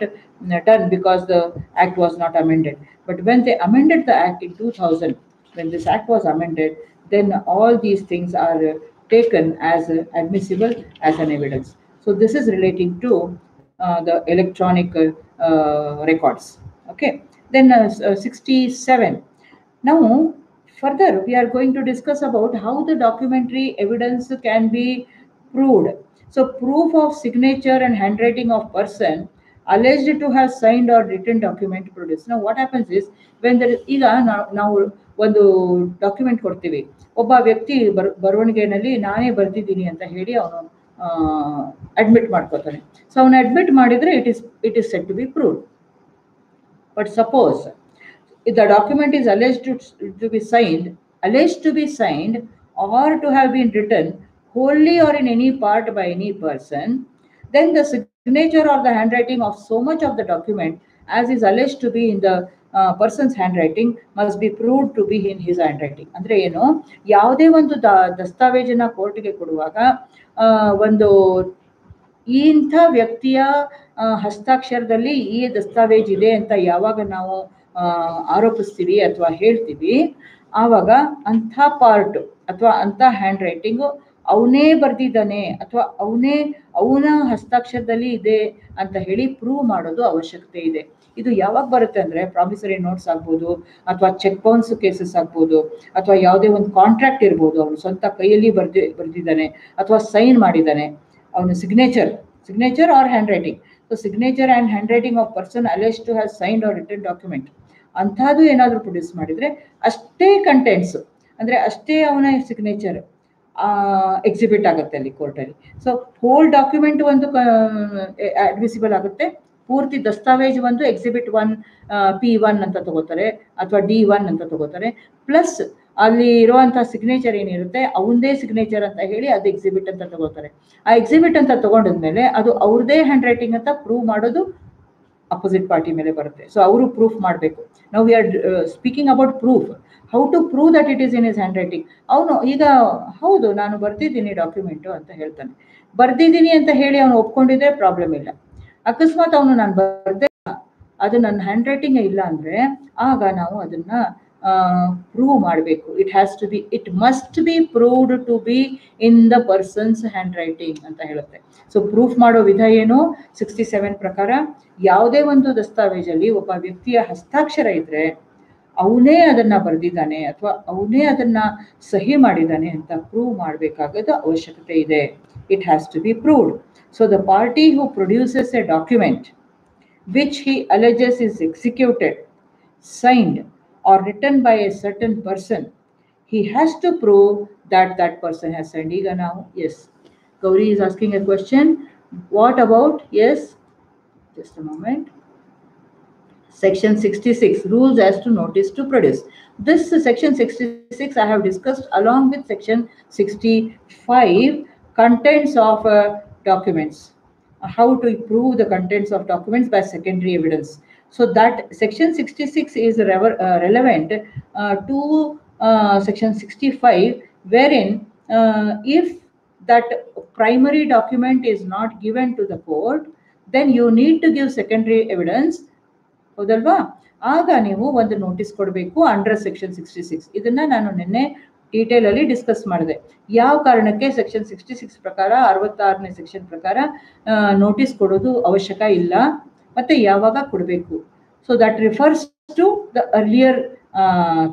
done because the act was not amended. But when they amended the act in 2000, when this act was amended, then all these things are taken as admissible as an evidence. So this is relating to the electronic records. Okay, then 67. Now further we are going to discuss about how the documentary evidence can be proved. So proof of signature and handwriting of person alleged to have signed or written document produced. Now what happens is, when there is, ಈಗ ನಾವು ಒಂದು document ಕೊಡ್ತೀವಿ, ಒಬ್ಬ ವ್ಯಕ್ತಿ ಬರವಣಿಗೆಯಲ್ಲಿ ನಾನೇ ಬರ್ತಿದ್ದೀನಿ ಅಂತ ಹೇಳಿ ಅವನು ಅಡ್ಮಿಟ್ ಮಾಡ್ಕೋತಾನೆ. ಸೊ ಅವನು ಅಡ್ಮಿಟ್ ಮಾಡಿದರೆ it is said to be proved. But suppose if the document is alleged to be signed or to have been written wholly or in any part by any person, then the signature or the handwriting of so much of the document as is alleged to be in the person's handwriting must be proved to be in his handwriting. ಅಂದರೆ ಏನು, ಯಾವುದೇ ಒಂದು ದಸ್ತಾವೇಜನ್ನ ಕೋರ್ಟ್ಗೆ ಕೊಡುವಾಗ ಒಂದು ಇಂಥ ವ್ಯಕ್ತಿಯ ಹಸ್ತಾಕ್ಷರದಲ್ಲಿ ಈ ದಸ್ತಾವೇಜ್ ಇದೆ ಅಂತ ಯಾವಾಗ ನಾವು ಆರೋಪಿಸ್ತೀವಿ ಅಥವಾ ಹೇಳ್ತೀವಿ, ಆವಾಗ ಅಂಥ ಪಾರ್ಟ್ ಅಥವಾ ಅಂಥ ಹ್ಯಾಂಡ್ ರೈಟಿಂಗು ಅವನೇ ಬರೆದಿದ್ದಾನೆ ಅಥವಾ ಅವನ ಹಸ್ತಾಕ್ಷರದಲ್ಲಿ ಇದೆ ಅಂತ ಹೇಳಿ ಪ್ರೂವ್ ಮಾಡೋದು ಅವಶ್ಯಕತೆ ಇದೆ. ಇದು ಯಾವಾಗ ಬರುತ್ತೆ ಅಂದರೆ ಪ್ರಾಮಿಸರಿ ನೋಟ್ಸ್ ಆಗ್ಬೋದು, ಅಥವಾ ಚೆಕ್ ಬೌನ್ಸ್ ಕೇಸಸ್ ಆಗ್ಬೋದು, ಅಥವಾ ಯಾವುದೇ ಒಂದು ಕಾಂಟ್ರಾಕ್ಟ್ ಇರ್ಬೋದು, ಅವನು ಸ್ವಂತ ಕೈಯಲ್ಲಿ ಬರೆದಿದ್ದಾನೆ ಅಥವಾ ಸೈನ್ ಮಾಡಿದ್ದಾನೆ, ಅವನು signature or handwriting. So signature and handwriting of person alleged to have signed or written document ಅಂಥದ್ದು ಏನಾದರೂ ಪ್ರೊಡ್ಯೂಸ್ ಮಾಡಿದರೆ ಅಷ್ಟೇ ಕಂಟೆಂಟ್ಸು, ಅಂದರೆ ಅಷ್ಟೇ ಅವನ ಸಿಗ್ನೇಚರ್ ಎಕ್ಸಿಬಿಟ್ ಆಗುತ್ತೆ ಅಲ್ಲಿ ಕೋರ್ಟಲ್ಲಿ. ಸೊ ಹೋಲ್ ಡಾಕ್ಯುಮೆಂಟ್ ಒಂದು ಅಡ್ಮಿಸಿಬಲ್ ಆಗುತ್ತೆ, ಪೂರ್ತಿ ದಸ್ತಾವೇಜ್ ಒಂದು ಎಕ್ಸಿಬಿಟ್ 1 P1 ಅಂತ ತಗೋತಾರೆ ಅಥವಾ D1 ಅಂತ ತಗೋತಾರೆ, ಪ್ಲಸ್ ಅಲ್ಲಿ ಇರುವಂಥ ಸಿಗ್ನೇಚರ್ ಏನಿರುತ್ತೆ ಅವನದೇ ಸಿಗ್ನೇಚರ್ ಅಂತ ಹೇಳಿ ಅದು ಎಕ್ಸಿಬಿಟ್ ಅಂತ ತಗೋತಾರೆ. ಆ ಎಕ್ಸಿಬಿಟ್ ಅಂತ ತಗೊಂಡಿದ್ಮೇಲೆ ಅದು ಅವ್ರದೇ ಹ್ಯಾಂಡ್ ರೈಟಿಂಗ್ ಅಂತ ಪ್ರೂವ್ ಮಾಡೋದು ಅಪೋಸಿಟ್ ಪಾರ್ಟಿ ಮೇಲೆ ಬರುತ್ತೆ. ಸೊ ಅವರು ಪ್ರೂಫ್ ಮಾಡಬೇಕು. ನಾವು we are speaking about proof, how to prove that it is in his handwriting. ಅವನು ಈಗ ಹೌದು ನಾನು ಬರ್ದಿದ್ದೀನಿ ಡಾಕ್ಯುಮೆಂಟು ಅಂತ ಹೇಳ್ತಾನೆ, ಬರ್ದಿದ್ದೀನಿ ಅಂತ ಹೇಳಿ ಅವನು ಒಪ್ಕೊಂಡಿದ್ರೆ ಪ್ರಾಬ್ಲಮ್ ಇಲ್ಲ. ಅಕಸ್ಮಾತ್ ಅವನು ನಾನು ಬರ್ದೇ ಅದು ನನ್ನ ಹ್ಯಾಂಡ್ ರೈಟಿಂಗ್ ಇಲ್ಲ ಅಂದರೆ ಆಗ ನಾವು ಅದನ್ನ ಪ್ರೂವ್ ಮಾಡಬೇಕು. It must be proved to be in the person's handwriting ಅಂತ ಹೇಳುತ್ತೆ. ಸೊ ಪ್ರೂಫ್ ಮಾಡೋ ವಿಧ ಏನು? 67 ಪ್ರಕಾರ ಯಾವುದೇ ಒಂದು ದಸ್ತಾವೇಜಲ್ಲಿ ಒಬ್ಬ ವ್ಯಕ್ತಿಯ ಹಸ್ತಾಕ್ಷರ ಇದ್ರೆ ಅವನೇ ಅದನ್ನ ಬರೆದಿದ್ದಾನೆ ಅಥವಾ ಅವನೇ ಅದನ್ನ ಸಹಿ ಮಾಡಿದ್ದಾನೆ ಅಂತ ಪ್ರೂವ್ ಮಾಡಬೇಕಾಗದ ಅವಶ್ಯಕತೆ ಇದೆ. It has to be proved. So the party who produces a document which he alleges is executed, signed or written by a certain person, he has to prove that that person has signed. Iga now, yes, Gauri is asking a question. What about, yes, just a moment, section 66, rules as to notice to produce. This section 66 I have discussed along with section 65, contents of documents, how to prove the contents of documents by secondary evidence. So that section 66 is relevant to section 65, wherein if that primary document is not given to the court, then you need to give secondary evidence. ಹೌದಲ್ವಾ? ಆಗ ನೀವು ಒಂದು notice ಕೊಡಬೇಕು under section 66. ಇದನ್ನ ನಾನು ನಿನ್ನೆ detail ಅಲ್ಲಿ discuss ಮಾಡಿದೆ. ಯಾವ ಕಾರಣಕ್ಕೆ ಸೆಕ್ಷನ್ 66 ಪ್ರಕಾರ 66ನೇ ಸೆಕ್ಷನ್ ಪ್ರಕಾರ ನೋಟಿಸ್ ಕೊಡೋದು ಅವಶ್ಯಕ ಇಲ್ಲ ಮತ್ತೆ ಯಾವಾಗ ಕೊಡಬೇಕು. So that refers to the earlier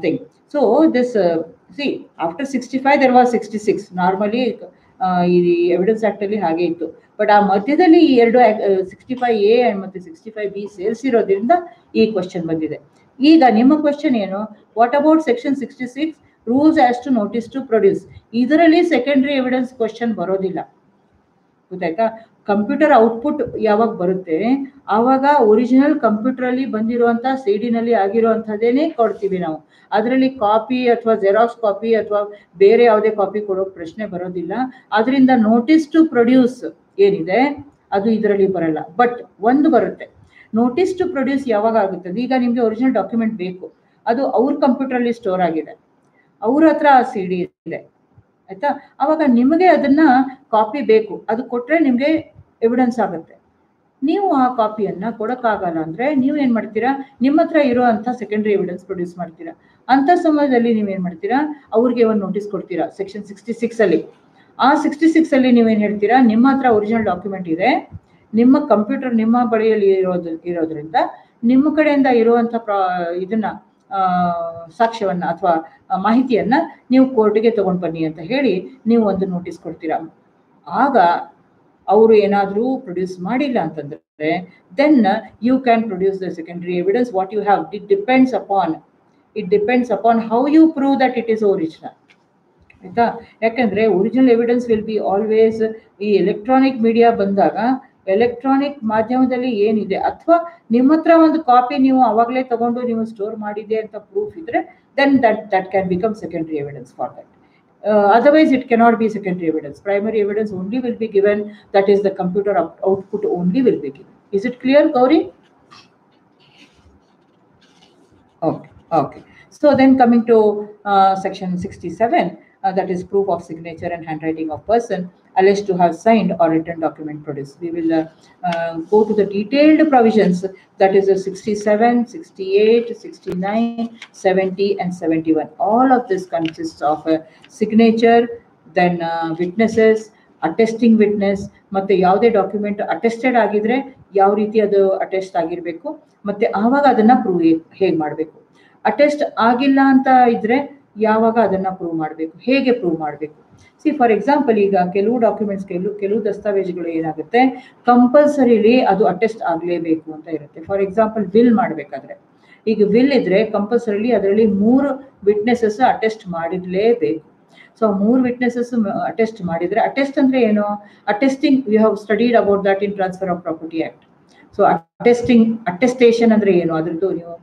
thing. So this see after 65 there was 66. Normally ಈ ಎವಿಡೆನ್ಸ್ ಆಕ್ಟ್ ಅಲ್ಲಿ ಹಾಗೆ ಇತ್ತು. ಬಟ್ ಆ ಮಧ್ಯದಲ್ಲಿ ಈ ಎರಡು 65A ಮತ್ತು 65B ಸೇರಿಸಿರೋದ್ರಿಂದ ಈ ಕ್ವಶನ್ ಬಂದಿದೆ. ಈಗ ನಿಮ್ಮ ಕ್ವಶನ್ ಏನು? What about section 66 rules as to notice to produce? ಇದರಲ್ಲಿ ಸೆಕೆಂಡರಿ ಎವಿಡೆನ್ಸ್ ಕ್ವಶನ್ ಬರೋದಿಲ್ಲ, ಗೊತ್ತಾಯ್ತಾ? ಕಂಪ್ಯೂಟರ್ ಔಟ್ಪುಟ್ ಯಾವಾಗ ಬರುತ್ತೆ ಆವಾಗ ಒರಿಜಿನಲ್ ಕಂಪ್ಯೂಟರಲ್ಲಿ ಬಂದಿರುವಂಥ ಸಿಡಿನಲ್ಲಿ ಆಗಿರುವಂಥದ್ದೇನೆ ಕೊಡ್ತೀವಿ ನಾವು. ಅದರಲ್ಲಿ ಕಾಪಿ ಅಥವಾ ಜೆರಾಕ್ಸ್ ಕಾಪಿ ಅಥವಾ ಬೇರೆ ಯಾವುದೇ ಕಾಪಿ ಕೊಡೋ ಪ್ರಶ್ನೆ ಬರೋದಿಲ್ಲ. ಅದರಿಂದ ನೋಟಿಸ್ ಟು ಪ್ರೊಡ್ಯೂಸ್ ಏನಿದೆ ಅದು ಇದರಲ್ಲಿ ಬರಲ್ಲ. ಬಟ್ ಒಂದು ಬರುತ್ತೆ, ನೋಟಿಸ್ ಟು ಪ್ರೊಡ್ಯೂಸ್ ಯಾವಾಗ ಆಗುತ್ತೆ? ಈಗ ನಿಮಗೆ ಒರಿಜಿನಲ್ ಡಾಕ್ಯುಮೆಂಟ್ ಬೇಕು, ಅದು ಅವ್ರ ಕಂಪ್ಯೂಟರಲ್ಲಿ ಸ್ಟೋರ್ ಆಗಿದೆ, ಅವ್ರ ಹತ್ರ ಆ ಸಿಡಿ ಇದೆ, ಆಯ್ತಾ? ಅವಾಗ ನಿಮಗೆ ಅದನ್ನ ಕಾಪಿ ಬೇಕು, ಅದು ಕೊಟ್ಟರೆ ನಿಮಗೆ ಎವಿಡೆನ್ಸ್ ಆಗುತ್ತೆ. ನೀವು ಆ ಕಾಪಿಯನ್ನ ಕೊಡೋಕ್ಕಾಗಲ್ಲ ಅಂದರೆ ನೀವು ಏನು ಮಾಡ್ತೀರಾ? ನಿಮ್ಮ ಹತ್ರ ಇರೋ ಅಂಥ ಸೆಕೆಂಡ್ರಿ ಎವಿಡೆನ್ಸ್ ಪ್ರೊಡ್ಯೂಸ್ ಮಾಡ್ತೀರಾ. ಅಂಥ ಸಮಯದಲ್ಲಿ ನೀವೇನು ಮಾಡ್ತೀರಾ? ಅವ್ರಿಗೆ ಒಂದು ನೋಟಿಸ್ ಕೊಡ್ತೀರಾ ಸೆಕ್ಷನ್ 66 ಅಲ್ಲಿ. ಆ 66 ಅಲ್ಲಿ ನೀವೇನು ಹೇಳ್ತೀರಾ? ನಿಮ್ಮ ಹತ್ರ ಒರಿಜಿನಲ್ ಡಾಕ್ಯುಮೆಂಟ್ ಇದೆ, ನಿಮ್ಮ ಕಂಪ್ಯೂಟರ್ ನಿಮ್ಮ ಬಳಿಯಲ್ಲಿ ಇರೋದ್ರಿಂದ ನಿಮ್ಮ ಕಡೆಯಿಂದ ಇರುವಂಥ ಇದನ್ನ ಸಾಕ್ಷ್ಯವನ್ನ ಅಥವಾ ಮಾಹಿತಿಯನ್ನ ನೀವು ಕೋರ್ಟ್ಗೆ ತಗೊಂಡು ಬನ್ನಿ ಅಂತ ಹೇಳಿ ನೀವು ಒಂದು ನೋಟಿಸ್ ಕೊಡ್ತೀರಾ. ಆಗ ಅವರು ಏನಾದರೂ ಪ್ರೊಡ್ಯೂಸ್ ಮಾಡಿಲ್ಲ ಅಂತಂದ್ರೆ then you can produce the secondary evidence what you have. It depends upon how you prove that it is original, ಆಯ್ತಾ? ಯಾಕಂದ್ರೆ original evidence will be always. ಈ ಎಲೆಕ್ಟ್ರಾನಿಕ್ ಮೀಡಿಯಾ ಬಂದಾಗ ಎಲೆಕ್ಟ್ರಾನಿಕ್ ಮಾಧ್ಯಮದಲ್ಲಿ ಏನಿದೆ ಅಥವಾ ನಿಮ್ಮ ಹತ್ರ ಒಂದು ಕಾಪಿ ನೀವು ಅವಾಗಲೇ ತಗೊಂಡು ನೀವು ಸ್ಟೋರ್ ಮಾಡಿದೆ ಅಂತ ಪ್ರೂಫ್ ಇದ್ರೆ then that can become secondary evidence for that. Otherwise it cannot be secondary evidence. Primary evidence only will be given, that is the computer output only will be given. Is it clear, Gauri? Okay. So then coming to section 67, that is proof of signature and handwriting of person alleged to have signed or written document produced. We will go to the detailed provisions, that is 67, 68, 69, 70 and 71. All of this consists of a signature, then witnesses, attesting witness, ಮತ್ತೆ ಯಾವುದೇ document attested ಆಗಿದ್ರೆ ಯಾವ ರೀತಿ ಅದು attest ಆಗಿರಬೇಕು, ಮತ್ತೆ ಆವಾಗ ಅದನ್ನ ಪ್ರೂವ್ ಹೇಗೆ ಮಾಡಬೇಕು. ಅಟೆಸ್ಟ್ ಆಗಿಲ್ಲ ಅಂತ ಇದ್ರೆ ಯಾವಾಗ ಅದನ್ನ ಪ್ರೂವ್ ಮಾಡಬೇಕು, ಹೇಗೆ ಪ್ರೂವ್ ಮಾಡಬೇಕು. ಸಿ ಫಾರ್ ಎಕ್ಸಾಂಪಲ್, ಈಗ ಕೆಲವು ಡಾಕ್ಯುಮೆಂಟ್ಸ್ ಕೆಲವು ದಸ್ತಾವೇಜುಗಳು ಏನಾಗುತ್ತೆ, ಕಂಪಲ್ಸರಿಲಿ ಅದು ಅಟೆಸ್ಟ್ ಆಗಲೇಬೇಕು ಅಂತ ಇರುತ್ತೆ. ಫಾರ್ ಎಕ್ಸಾಂಪಲ್ ವಿಲ್ ಮಾಡಬೇಕಾದ್ರೆ, ಈಗ ವಿಲ್ ಇದ್ರೆ ಕಂಪಲ್ಸರಿಲಿ ಅದರಲ್ಲಿ 3 ವಿಟ್ನೆಸಸ್ ಅಟೆಸ್ಟ್ ಮಾಡಿರ್ಲೇಬೇಕು. ಸೊ 3 ವಿಟ್ನೆಸಸ್ ಅಟೆಸ್ಟ್ ಮಾಡಿದ್ರೆ, ಅಟೆಸ್ಟ್ ಅಂದ್ರೆ ಏನು, attesting we have studied about that in transfer of property act. So attestation ಅಂದ್ರೆ ಏನು, ಅದ್ರದ್ದು ನೀವು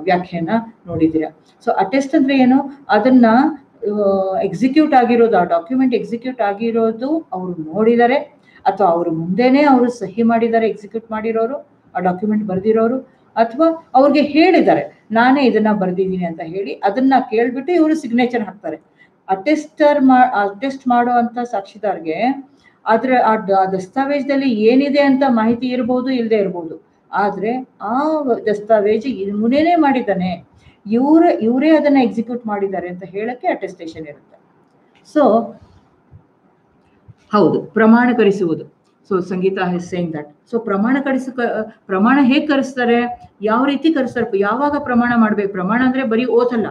ವ್ಯಾಖ್ಯಾನ ನೋಡಿದ್ದೀರಾ. ಸೊ ಅಟೆಸ್ಟ್ ಅಂದ್ರೆ ಏನು, ಅದನ್ನ ಎಕ್ಸಿಕ್ಯೂಟ್ ಆಗಿರೋದು, ಆ ಡಾಕ್ಯುಮೆಂಟ್ ಎಕ್ಸಿಕ್ಯೂಟ್ ಆಗಿರೋದು ಅವರು ನೋಡಿದ್ದಾರೆ, ಅಥವಾ ಅವರು ಮುಂದೆನೆ ಅವರು ಸಹಿ ಮಾಡಿದ್ದಾರೆ ಎಕ್ಸಿಕ್ಯೂಟ್ ಮಾಡಿರೋರು, ಆ ಡಾಕ್ಯುಮೆಂಟ್ ಬರೆದಿರೋರು, ಅಥವಾ ಅವ್ರಿಗೆ ಹೇಳಿದ್ದಾರೆ ನಾನೇ ಇದನ್ನ ಬರೆದಿದ್ದೀನಿ ಅಂತ ಹೇಳಿ ಅದನ್ನ ಕೇಳ್ಬಿಟ್ಟು ಇವರು ಸಿಗ್ನೇಚರ್ ಹಾಕ್ತಾರೆ. ಅಟೆಸ್ಟ್ ಮಾಡುವಂತ ಸಾಕ್ಷಿದಾರ್ಗೆ ಆದ್ರೆ ಆ ದಸ್ತಾವೇಜಲ್ಲಿ ಏನಿದೆ ಅಂತ ಮಾಹಿತಿ ಇರಬಹುದು, ಇಲ್ಲದೆ ಇರಬಹುದು. ಆದ್ರೆ ಆ ದಸ್ತಾವೇಜ್ ಮುನೇನೆ ಮಾಡಿದ್ದಾನೆ, ಇವರೇ ಅದನ್ನ ಎಕ್ಸಿಕ್ಯೂಟ್ ಮಾಡಿದ್ದಾರೆ ಅಂತ ಹೇಳಕ್ಕೆ ಅಟೆಸ್ಟೇಷನ್ ಇರುತ್ತೆ. ಸೊ ಹೌದು, ಪ್ರಮಾಣೀಕರಿಸುವುದು. So Sangeetha has saying that. So ಪ್ರಮಾಣ ಹೇಗೆ ಕರೆಸ್ತಾರೆ, ಯಾವ ರೀತಿ ಕರೆಸ್ತಾರೆ, ಯಾವಾಗ ಪ್ರಮಾಣ ಮಾಡ್ಬೇಕು. ಪ್ರಮಾಣ ಅಂದ್ರೆ ಬರೀ ಓತ್ ಅಲ್ಲ,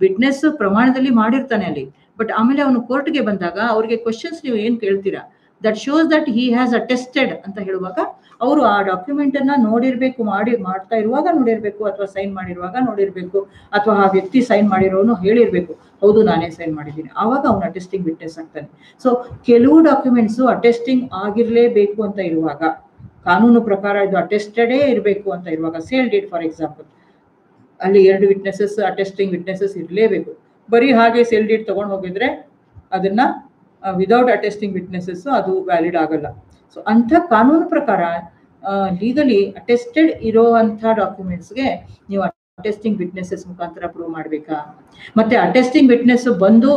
ವಿಟ್ನೆಸ್ ಪ್ರಮಾಣದಲ್ಲಿ ಮಾಡಿರ್ತಾನೆ ಅಲ್ಲಿ, ಬಟ್ ಆಮೇಲೆ ಅವನು ಕೋರ್ಟ್ಗೆ ಬಂದಾಗ ಅವ್ರಿಗೆ ಕ್ವಶನ್ಸ್ ನೀವು ಏನ್ ಕೇಳ್ತೀರಾ, that shows that he has attested ಅಂತ ಹೇಳುವಾಗ ಅವರು ಆ ಡಾಕ್ಯುಮೆಂಟ್ ಅನ್ನ ನೋಡಿರ್ಬೇಕು, ಮಾಡ್ತಾ ಇರುವಾಗ ನೋಡಿರ್ಬೇಕು, ಅಥವಾ ಸೈನ್ ಮಾಡಿರುವಾಗ ನೋಡಿರ್ಬೇಕು, ಅಥವಾ ಆ ವ್ಯಕ್ತಿ ಸೈನ್ ಮಾಡಿರೋನು ಹೇಳಿರ್ಬೇಕು, ಹೌದು ನಾನೇ ಸೈನ್ ಮಾಡಿದ್ದೀನಿ, ಆವಾಗ ಅವನು ಅಟೆಸ್ಟಿಂಗ್ ವಿಟ್ನೆಸ್ ಆಗ್ತಾನೆ. ಸೊ ಕೆಲವು ಡಾಕ್ಯುಮೆಂಟ್ಸ್ ಅಟೆಸ್ಟಿಂಗ್ ಆಗಿರ್ಲೇಬೇಕು ಅಂತ ಇರುವಾಗ, ಕಾನೂನು ಪ್ರಕಾರ ಇದು ಅಟೆಸ್ಟೆಡೇ ಇರಬೇಕು ಅಂತ ಇರುವಾಗ, ಸೇಲ್ ಡೀಡ್ ಫಾರ್ ಎಕ್ಸಾಂಪಲ್, ಅಲ್ಲಿ 2 ವಿಟ್ನೆಸಸ್ ಅಟೆಸ್ಟಿಂಗ್ ವಿಟ್ನೆಸಸ್ ಇರಲೇಬೇಕು. ಬರೀ ಹಾಗೆ ಸೇಲ್ ಡೀಡ್ ತಗೊಂಡು ಹೋಗಿದ್ರೆ ಅದನ್ನ ವಿದೌಟ್ ಅಟೆಸ್ಟಿಂಗ್ ವಿಟ್ನೆಸಸ್ ಅದು ವ್ಯಾಲಿಡ್ ಆಗಲ್ಲ. ಸೊ ಅಂಥ ಕಾನೂನು ಪ್ರಕಾರ ಲೀಗಲಿ ಅಟೆಸ್ಟೆಡ್ ಇರೋವಂಥ ಡಾಕ್ಯುಮೆಂಟ್ಸ್ಗೆ ನೀವು ಅಟೆಸ್ಟಿಂಗ್ ವಿಟ್ನೆಸಸ್ ಮುಖಾಂತರ ಪ್ರೂವ್ ಮಾಡಬೇಕಾ. ಮತ್ತೆ ಅಟೆಸ್ಟಿಂಗ್ ವಿಟ್ನೆಸ್ ಬಂದು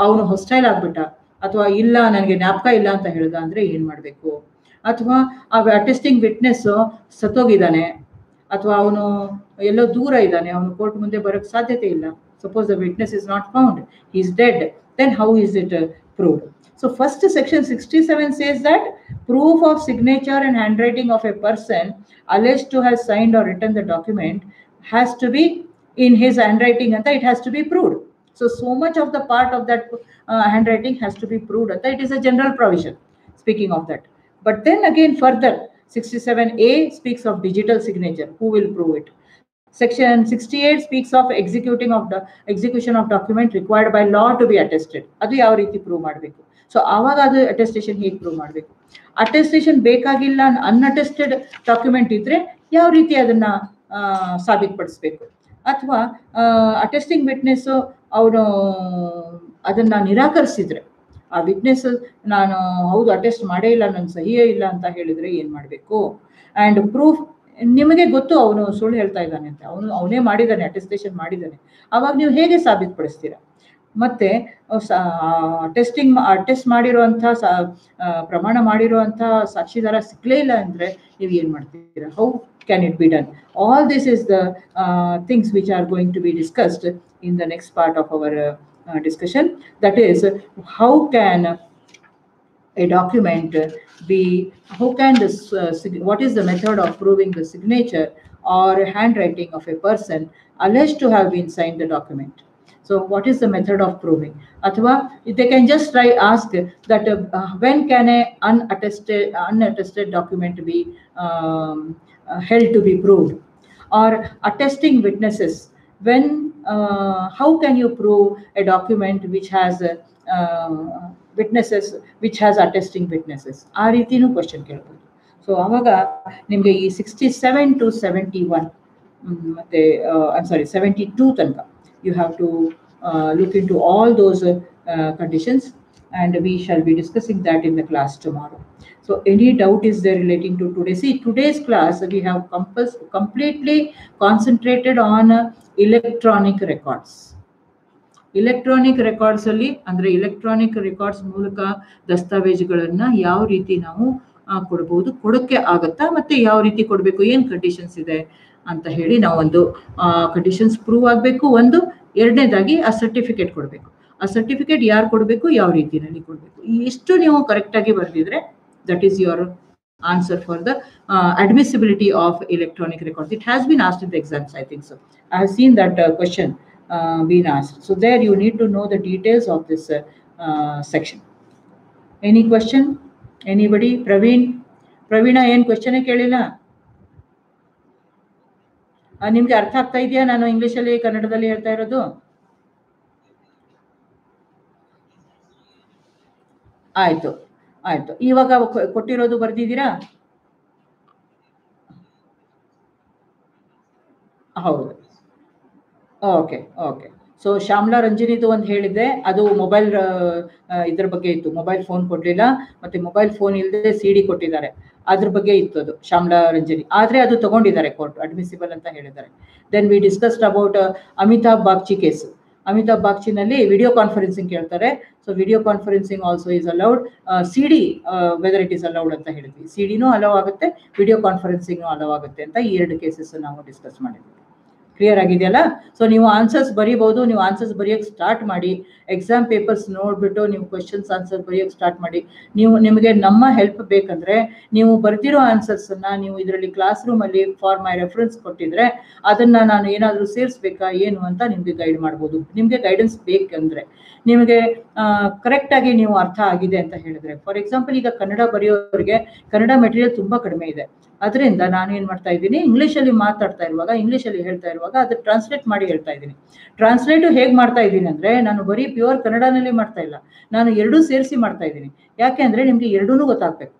ಅವನು ಹೊಸ್ಟೈಲ್ ಆಗ್ಬಿಟ್ಟ, ಅಥವಾ ಇಲ್ಲ ನನಗೆ ಜ್ಞಾಪಕ ಇಲ್ಲ ಅಂತ ಹೇಳ್ದ ಅಂದ್ರೆ ಏನ್ ಮಾಡಬೇಕು, ಅಥವಾ ಆ ಅಟೆಸ್ಟಿಂಗ್ ವಿಟ್ನೆಸ್ ಸತ್ತೋಗಿದ್ದಾನೆ, ಅಥವಾ ಅವನು ಎಲ್ಲೋ ದೂರ ಇದ್ದಾನೆ, ಅವನು ಕೋರ್ಟ್ ಮುಂದೆ ಬರೋಕ್ಕೆ ಸಾಧ್ಯತೆ ಇಲ್ಲ. Suppose the witness is not found, he is dead, then how is it proved? So first section 67 says that proof of signature and handwriting of a person alleged to have signed or written the document has to be in his handwriting and it has to be proved. So much of the part of that handwriting has to be proved. It is a general provision speaking of that. But then again further 67A speaks of digital signature. Who will prove it? Section 68 speaks of execution of document required by law to be attested. ಅದು ಯಾವ ರೀತಿ prove ಮಾಡಬೇಕು. So ಆವಾಗ ಅದು attestation ಹೇಗೆ prove ಮಾಡಬೇಕು. Attestation ಬೇಕಾಗಿಲ್ಲ, ಅನ್ಅಟೆಸ್ಟೆಡ್ document ಇದ್ರೆ ಯಾವ ರೀತಿ ಅದನ್ನ ಸಾಬೀತುಪಡಿಸ್ಬೇಕು. ಅಥವಾ ಅಟೆಸ್ಟಿಂಗ್ ವಿಟ್ನೆಸ್ ಅವನು ಅದನ್ನ ನಿರಾಕರಿಸಿದ್ರೆ, ಆ ವಿಟ್ನೆಸ್ ನಾನು ಹೌದು ಅಟೆಸ್ಟ್ ಮಾಡೇ ಇಲ್ಲ, ನನ್ನ ಸಹಿಯೇ ಇಲ್ಲ ಅಂತ ಹೇಳಿದ್ರೆ ಏನ್ ಮಾಡಬೇಕು. ಅಂಡ್ ಪ್ರೂಫ್ ನಿಮಗೆ ಗೊತ್ತು ಅವನು ಸುಳ್ಳು ಹೇಳ್ತಾ ಇದ್ದಾನೆ ಅಂತ, ಅವನೇ ಮಾಡಿದ್ದಾನೆ, ಅಟೆಸ್ಟೇಷನ್ ಮಾಡಿದ್ದಾನೆ, ಅವಾಗ ನೀವು ಹೇಗೆ ಸಾಬೀತುಪಡಿಸ್ತೀರಾ. ಮತ್ತೆ ಅಟೆಸ್ಟ್ ಮಾಡಿರುವಂಥ ಪ್ರಮಾಣ ಮಾಡಿರುವಂಥ ಸಾಕ್ಷಿದಾರ ಸಿಕ್ಕಲೇ ಇಲ್ಲ ಅಂದ್ರೆ ನೀವು ಏನ್ ಮಾಡ್ತೀರಾ. How can it be done. All this is the things which are going to be discussed in the next part of our discussion, that is how can a document be, how can this what is the method of proving the signature or handwriting of a person alleged to have been signed the document. So what is the method of proving. Athwa they can just ask that when can a unattested document be held to be proved, or attesting witnesses, when how can you prove a document which has witnesses, which has attesting witnesses. ಆ ರೀತಿನೂ question ಕೇಳ್ಬೋದು. So ಆವಾಗ ನಿಮಗೆ ಈ 67 to 71 ಮತ್ತೆ 72 ತನಕ you have to look into all those conditions, and we shall be discussing that in the class tomorrow. So any doubt is there relating to today? See, today's class we have completely concentrated on electronic records. Electronic records ಅಲ್ಲಿ ಅಂದ್ರೆ electronic records ಮೂಲಕ ದಸ್ತಾವೇಜುಗಳನ್ನ ಯಾವ ರೀತಿ ನಾವು ಕೊಡಬಹುದು, ಕೊಡಕ್ಕೆ ಆಗತ್ತಾ, ಮತ್ತೆ ಯಾವ ರೀತಿ ಕೊಡಬೇಕು, ಏನ್ ಕಂಡೀಷನ್ಸ್ ಇದೆ ಅಂತ ಹೇಳಿ ನಾವು ಒಂದು ಕಂಡೀಷನ್ಸ್ ಪ್ರೂವ್ ಆಗಬೇಕು. ಒಂದು ಎರಡನೇದಾಗಿ ಆ ಸರ್ಟಿಫಿಕೇಟ್ ಕೊಡಬೇಕು. ಆ ಸರ್ಟಿಫಿಕೇಟ್ ಯಾರು ಕೊಡಬೇಕು, ಯಾವ ರೀತಿಯಲ್ಲಿ ಕೊಡಬೇಕು, ಇಷ್ಟು ನೀವು ಕರೆಕ್ಟ್ ಆಗಿ ಬರೆದಿದ್ರೆ that is your answer for the admissibility of electronic records. It has been asked in the exams, I think so. I have seen that question being asked. So there you need to know the details of this section. Any question? Anybody? Praveena ಏನು question ಕೇಳಿಲ್ಲ? ನಿಮ್ಗೆ ಅರ್ಥ ಆಗ್ತಾ ಇದೆಯಾ ನಾನು ಇಂಗ್ಲಿಷಲ್ಲಿ ಕನ್ನಡದಲ್ಲಿ ಹೇಳ್ತಾ ಇರೋದು? ಆಯ್ತು ಆಯ್ತು. ಇವಾಗ ಕೊಟ್ಟಿರೋದು ಬರ್ದಿದ್ದೀರಾ? ಹೌದು. Okay okay. ಸೊ ಶ್ಯಾಮ್ಲಾ ರಂಜನಿದು ಒಂದು ಹೇಳಿದ್ದೆ, ಅದು ಮೊಬೈಲ್ ಇದ್ರ ಬಗ್ಗೆ ಇತ್ತು. ಮೊಬೈಲ್ ಫೋನ್ ಕೊಡಲಿಲ್ಲ, ಮತ್ತೆ ಮೊಬೈಲ್ ಫೋನ್ ಇಲ್ಲದೆ CD ಕೊಟ್ಟಿದ್ದಾರೆ, ಅದ್ರ ಬಗ್ಗೆ ಇತ್ತು ಅದು ಶ್ಯಾಮ್ಲಾ ರಂಜನಿ. ಆದರೆ ಅದು ತಗೊಂಡಿದ್ದಾರೆ ಕೋರ್ಟ್, ಅಡ್ಮಿಸಿಬಲ್ ಅಂತ ಹೇಳಿದ್ದಾರೆ. Then we discussed about Amitabh Bagchi case. Amitabh ಬಾಗ್ಚಿನಲ್ಲಿ ವಿಡಿಯೋ ಕಾನ್ಫರೆನ್ಸಿಂಗ್ ಕೇಳ್ತಾರೆ. So video conferencing also is allowed. CD whether it is allowed ಅಂತ ಹೇಳಿದ್ವಿ. CDನೂ ಅಲೌ ಆಗುತ್ತೆ, ವಿಡಿಯೋ ಕಾನ್ಫರೆನ್ಸಿಂಗ್ ಅಲೌ ಆಗುತ್ತೆ ಅಂತ ಈ 2 ಕೇಸಸ್ ನಾವು ಡಿಸ್ಕಸ್ ಮಾಡಿದ್ವಿ. ಕ್ಲಿಯರ್ ಆಗಿದೆಯಲ್ಲ? ಸೊ ನೀವು ಆನ್ಸರ್ಸ್ ಬರೀಬಹುದು. ನೀವು ಆನ್ಸರ್ಸ್ ಬರೆಯೋಕ್ಕೆ ಸ್ಟಾರ್ಟ್ ಮಾಡಿ. ಎಕ್ಸಾಮ್ ಪೇಪರ್ಸ್ ನೋಡಿಬಿಟ್ಟು ನೀವು ಕ್ವೆಶನ್ಸ್ ಆನ್ಸರ್ ಬರೆಯೋಕ್ಕೆ ಸ್ಟಾರ್ಟ್ ಮಾಡಿ. ನಿಮಗೆ ನಮ್ಮ ಹೆಲ್ಪ್ ಬೇಕಂದ್ರೆ ನೀವು ಬರ್ದಿರೋ ಆನ್ಸರ್ಸನ್ನು ನೀವು ಇದರಲ್ಲಿ ಕ್ಲಾಸ್ ರೂಮಲ್ಲಿ ಫಾರ್ ಮೈ ರೆಫರೆನ್ಸ್ ಕೊಟ್ಟಿದ್ರೆ ಅದನ್ನು ನಾನು ಏನಾದರೂ ಸೇರಿಸ್ಬೇಕಾ ಏನು ಅಂತ ನಿಮಗೆ ಗೈಡ್ ಮಾಡ್ಬೋದು. ನಿಮಗೆ ಗೈಡೆನ್ಸ್ ಬೇಕಂದರೆ, ನಿಮಗೆ ಕರೆಕ್ಟಾಗಿ ನೀವು ಅರ್ಥ ಆಗಿದೆ ಅಂತ ಹೇಳಿದ್ರೆ, ಫಾರ್ ಎಕ್ಸಾಂಪಲ್ ಈಗ ಕನ್ನಡ ಬರೆಯೋರಿಗೆ ಕನ್ನಡ ಮೆಟೀರಿಯಲ್ ತುಂಬ ಕಡಿಮೆ ಇದೆ. ಅದರಿಂದ ನಾನು ಏನು ಮಾಡ್ತಾ ಇದ್ದೀನಿ, ಇಂಗ್ಲೀಷಲ್ಲಿ ಮಾತಾಡ್ತಾ ಇರುವಾಗ, ಇಂಗ್ಲೀಷಲ್ಲಿ ಹೇಳ್ತಾ ಇರುವಾಗ ಅದು ಟ್ರಾನ್ಸ್ಲೇಟ್ ಮಾಡಿ ಹೇಳ್ತಾ ಇದ್ದೀನಿ. ಟ್ರಾನ್ಸ್ಲೇಟು ಹೇಗೆ ಮಾಡ್ತಾ ಇದ್ದೀನಿ ಅಂದರೆ, ನಾನು ಬರೀ ಪ್ಯೂರ್ ಕನ್ನಡನಲ್ಲಿ ಮಾಡ್ತಾ ಇಲ್ಲ, ನಾನು ಎರಡೂ ಸೇರಿಸಿ ಮಾಡ್ತಾ ಇದ್ದೀನಿ. ಯಾಕೆ ಅಂದರೆ ನಿಮಗೆ ಎರಡೂ ಗೊತ್ತಾಗಬೇಕು.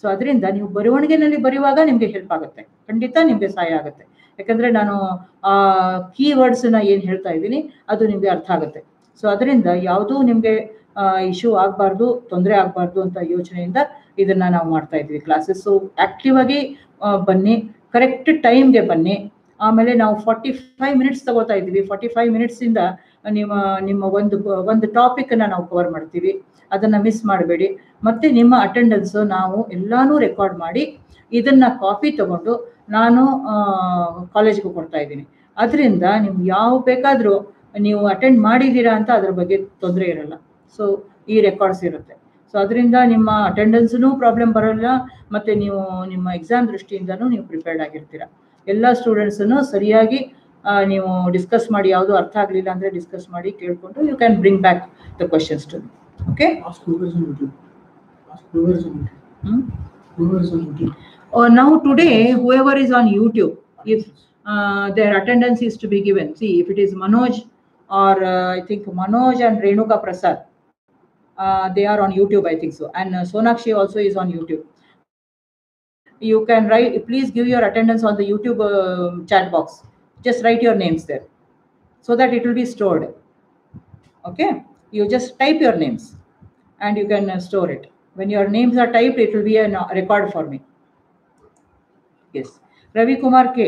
ಸೊ ಅದರಿಂದ ನೀವು ಬರವಣಿಗೆನಲ್ಲಿ ಬರೆಯುವಾಗ ನಿಮಗೆ ಹೆಲ್ಪ್ ಆಗುತ್ತೆ, ಖಂಡಿತ ನಿಮಗೆ ಸಹಾಯ ಆಗುತ್ತೆ. ಯಾಕಂದರೆ ನಾನು ಕೀವರ್ಡ್ಸನ್ನ ಏನು ಹೇಳ್ತಾ ಇದ್ದೀನಿ ಅದು ನಿಮಗೆ ಅರ್ಥ ಆಗುತ್ತೆ. ಸೊ ಅದರಿಂದ ಯಾವುದೂ ನಿಮಗೆ ಇಶ್ಯೂ ಆಗಬಾರ್ದು, ತೊಂದರೆ ಆಗಬಾರ್ದು ಅಂತ ಯೋಚನೆಯಿಂದ ಇದನ್ನು ನಾವು ಮಾಡ್ತಾ ಇದ್ವಿ ಕ್ಲಾಸಸ್. ಸೊ ಆ್ಯಕ್ಟಿವ್ ಆಗಿ ಬನ್ನಿ, ಕರೆಕ್ಟ್ ಟೈಮ್ಗೆ ಬನ್ನಿ. ಆಮೇಲೆ ನಾವು 45 ಮಿನಿಟ್ಸ್ ತಗೋತಾ ಇದ್ದೀವಿ. 45 ಮಿನಿಟ್ಸಿಂದ ನಿಮ್ಮ ಒಂದು ಟಾಪಿಕನ್ನು ನಾವು ಕವರ್ ಮಾಡ್ತೀವಿ, ಅದನ್ನು ಮಿಸ್ ಮಾಡಬೇಡಿ. ಮತ್ತು ನಿಮ್ಮ ಅಟೆಂಡೆನ್ಸು ನಾವು ಎಲ್ಲನೂ ರೆಕಾರ್ಡ್ ಮಾಡಿ ಇದನ್ನು ಕಾಪಿ ತಗೊಂಡು ನಾನು ಕಾಲೇಜ್ಗೆ ಕೊಡ್ತಾ ಇದ್ದೀನಿ. ಅದರಿಂದ ನಿಮ್ಗೆ ಯಾವ ಬೇಕಾದರೂ ನೀವು ಅಟೆಂಡ್ ಮಾಡಿದ್ದೀರಾ ಅಂತ ಅದ್ರ ಬಗ್ಗೆ ತೊಂದರೆ ಇರಲ್ಲ. ಸೊ ಈ ರೆಕಾರ್ಡ್ಸ್ ಇರುತ್ತೆ. ಸೊ ಅದರಿಂದ ನಿಮ್ಮ ಅಟೆಂಡೆನ್ಸ್ನೂ ಪ್ರಾಬ್ಲಮ್ ಬರೋಲ್ಲ, ಮತ್ತು ನೀವು ನಿಮ್ಮ ಎಕ್ಸಾಮ್ ದೃಷ್ಟಿಯಿಂದನೂ ನೀವು ಪ್ರಿಪೇರ್ಡ್ ಆಗಿರ್ತೀರ. ಎಲ್ಲ ಸ್ಟೂಡೆಂಟ್ಸನ್ನು ಸರಿಯಾಗಿ ನೀವು ಡಿಸ್ಕಸ್ ಮಾಡಿ, ಯಾವುದು ಅರ್ಥ ಆಗಲಿಲ್ಲ ಅಂದರೆ ಡಿಸ್ಕಸ್ ಮಾಡಿ ಕೇಳಿಕೊಂಡು you can bring back the questions to. Okay. Now today whoever is on YouTube, if their attendance is to be given, see if it is Manoj or I think Manoj and Renuka Prasad, they are on YouTube, I think so, and Sonakshi also is on YouTube. You can write, please give your attendance on the YouTube chat box. Just write your names there so that it will be stored. Okay, you just type your names and you can store it. When your names are typed, it will be a record for me. Yes. Ravi Kumar K.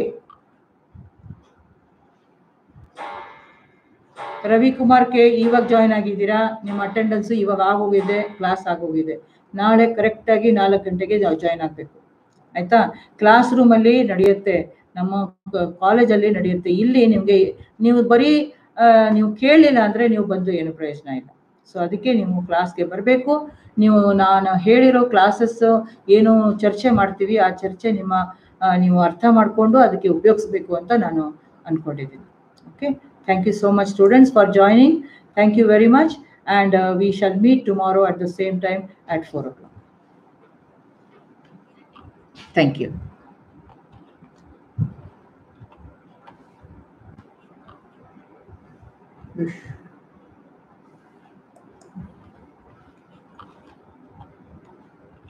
Ravi Kumar K ಇವಾಗ join ಆಗಿದ್ದೀರಾ. ನಿಮ್ಮ attendance ಇವಾಗ ಆಗೋಗಿದೆ, class ಆಗೋಗಿದೆ. ನಾಳೆ ಕರೆಕ್ಟಾಗಿ 4 ಗಂಟೆಗೆ join ಆಗಬೇಕು, ಆಯಿತಾ? ಕ್ಲಾಸ್ ರೂಮಲ್ಲಿ ನಡೆಯುತ್ತೆ, ನಮ್ಮ ಕಾಲೇಜಲ್ಲಿ ನಡೆಯುತ್ತೆ. ಇಲ್ಲಿ ನಿಮಗೆ ನೀವು ಬರೀ ನೀವು ಕೇಳಲಿಲ್ಲ ಅಂದರೆ ನೀವು ಬಂದು ಏನು ಪ್ರಯೋಜನ ಇಲ್ಲ. ಸೊ ಅದಕ್ಕೆ ನೀವು ಕ್ಲಾಸ್ಗೆ ಬರಬೇಕು. ನಾನು ಹೇಳಿರೋ ಕ್ಲಾಸಸ್ಸು ಏನು ಚರ್ಚೆ ಮಾಡ್ತೀವಿ ಆ ಚರ್ಚೆ ನೀವು ಅರ್ಥ ಮಾಡಿಕೊಂಡು ಅದಕ್ಕೆ ಉಪಯೋಗಿಸ್ಬೇಕು ಅಂತ ನಾನು ಅಂದ್ಕೊಂಡಿದ್ದೀನಿ. Okay. Thank you so much students for joining. Thank you very much, and we shall meet tomorrow at the same time at 4 o'clock. Thank you.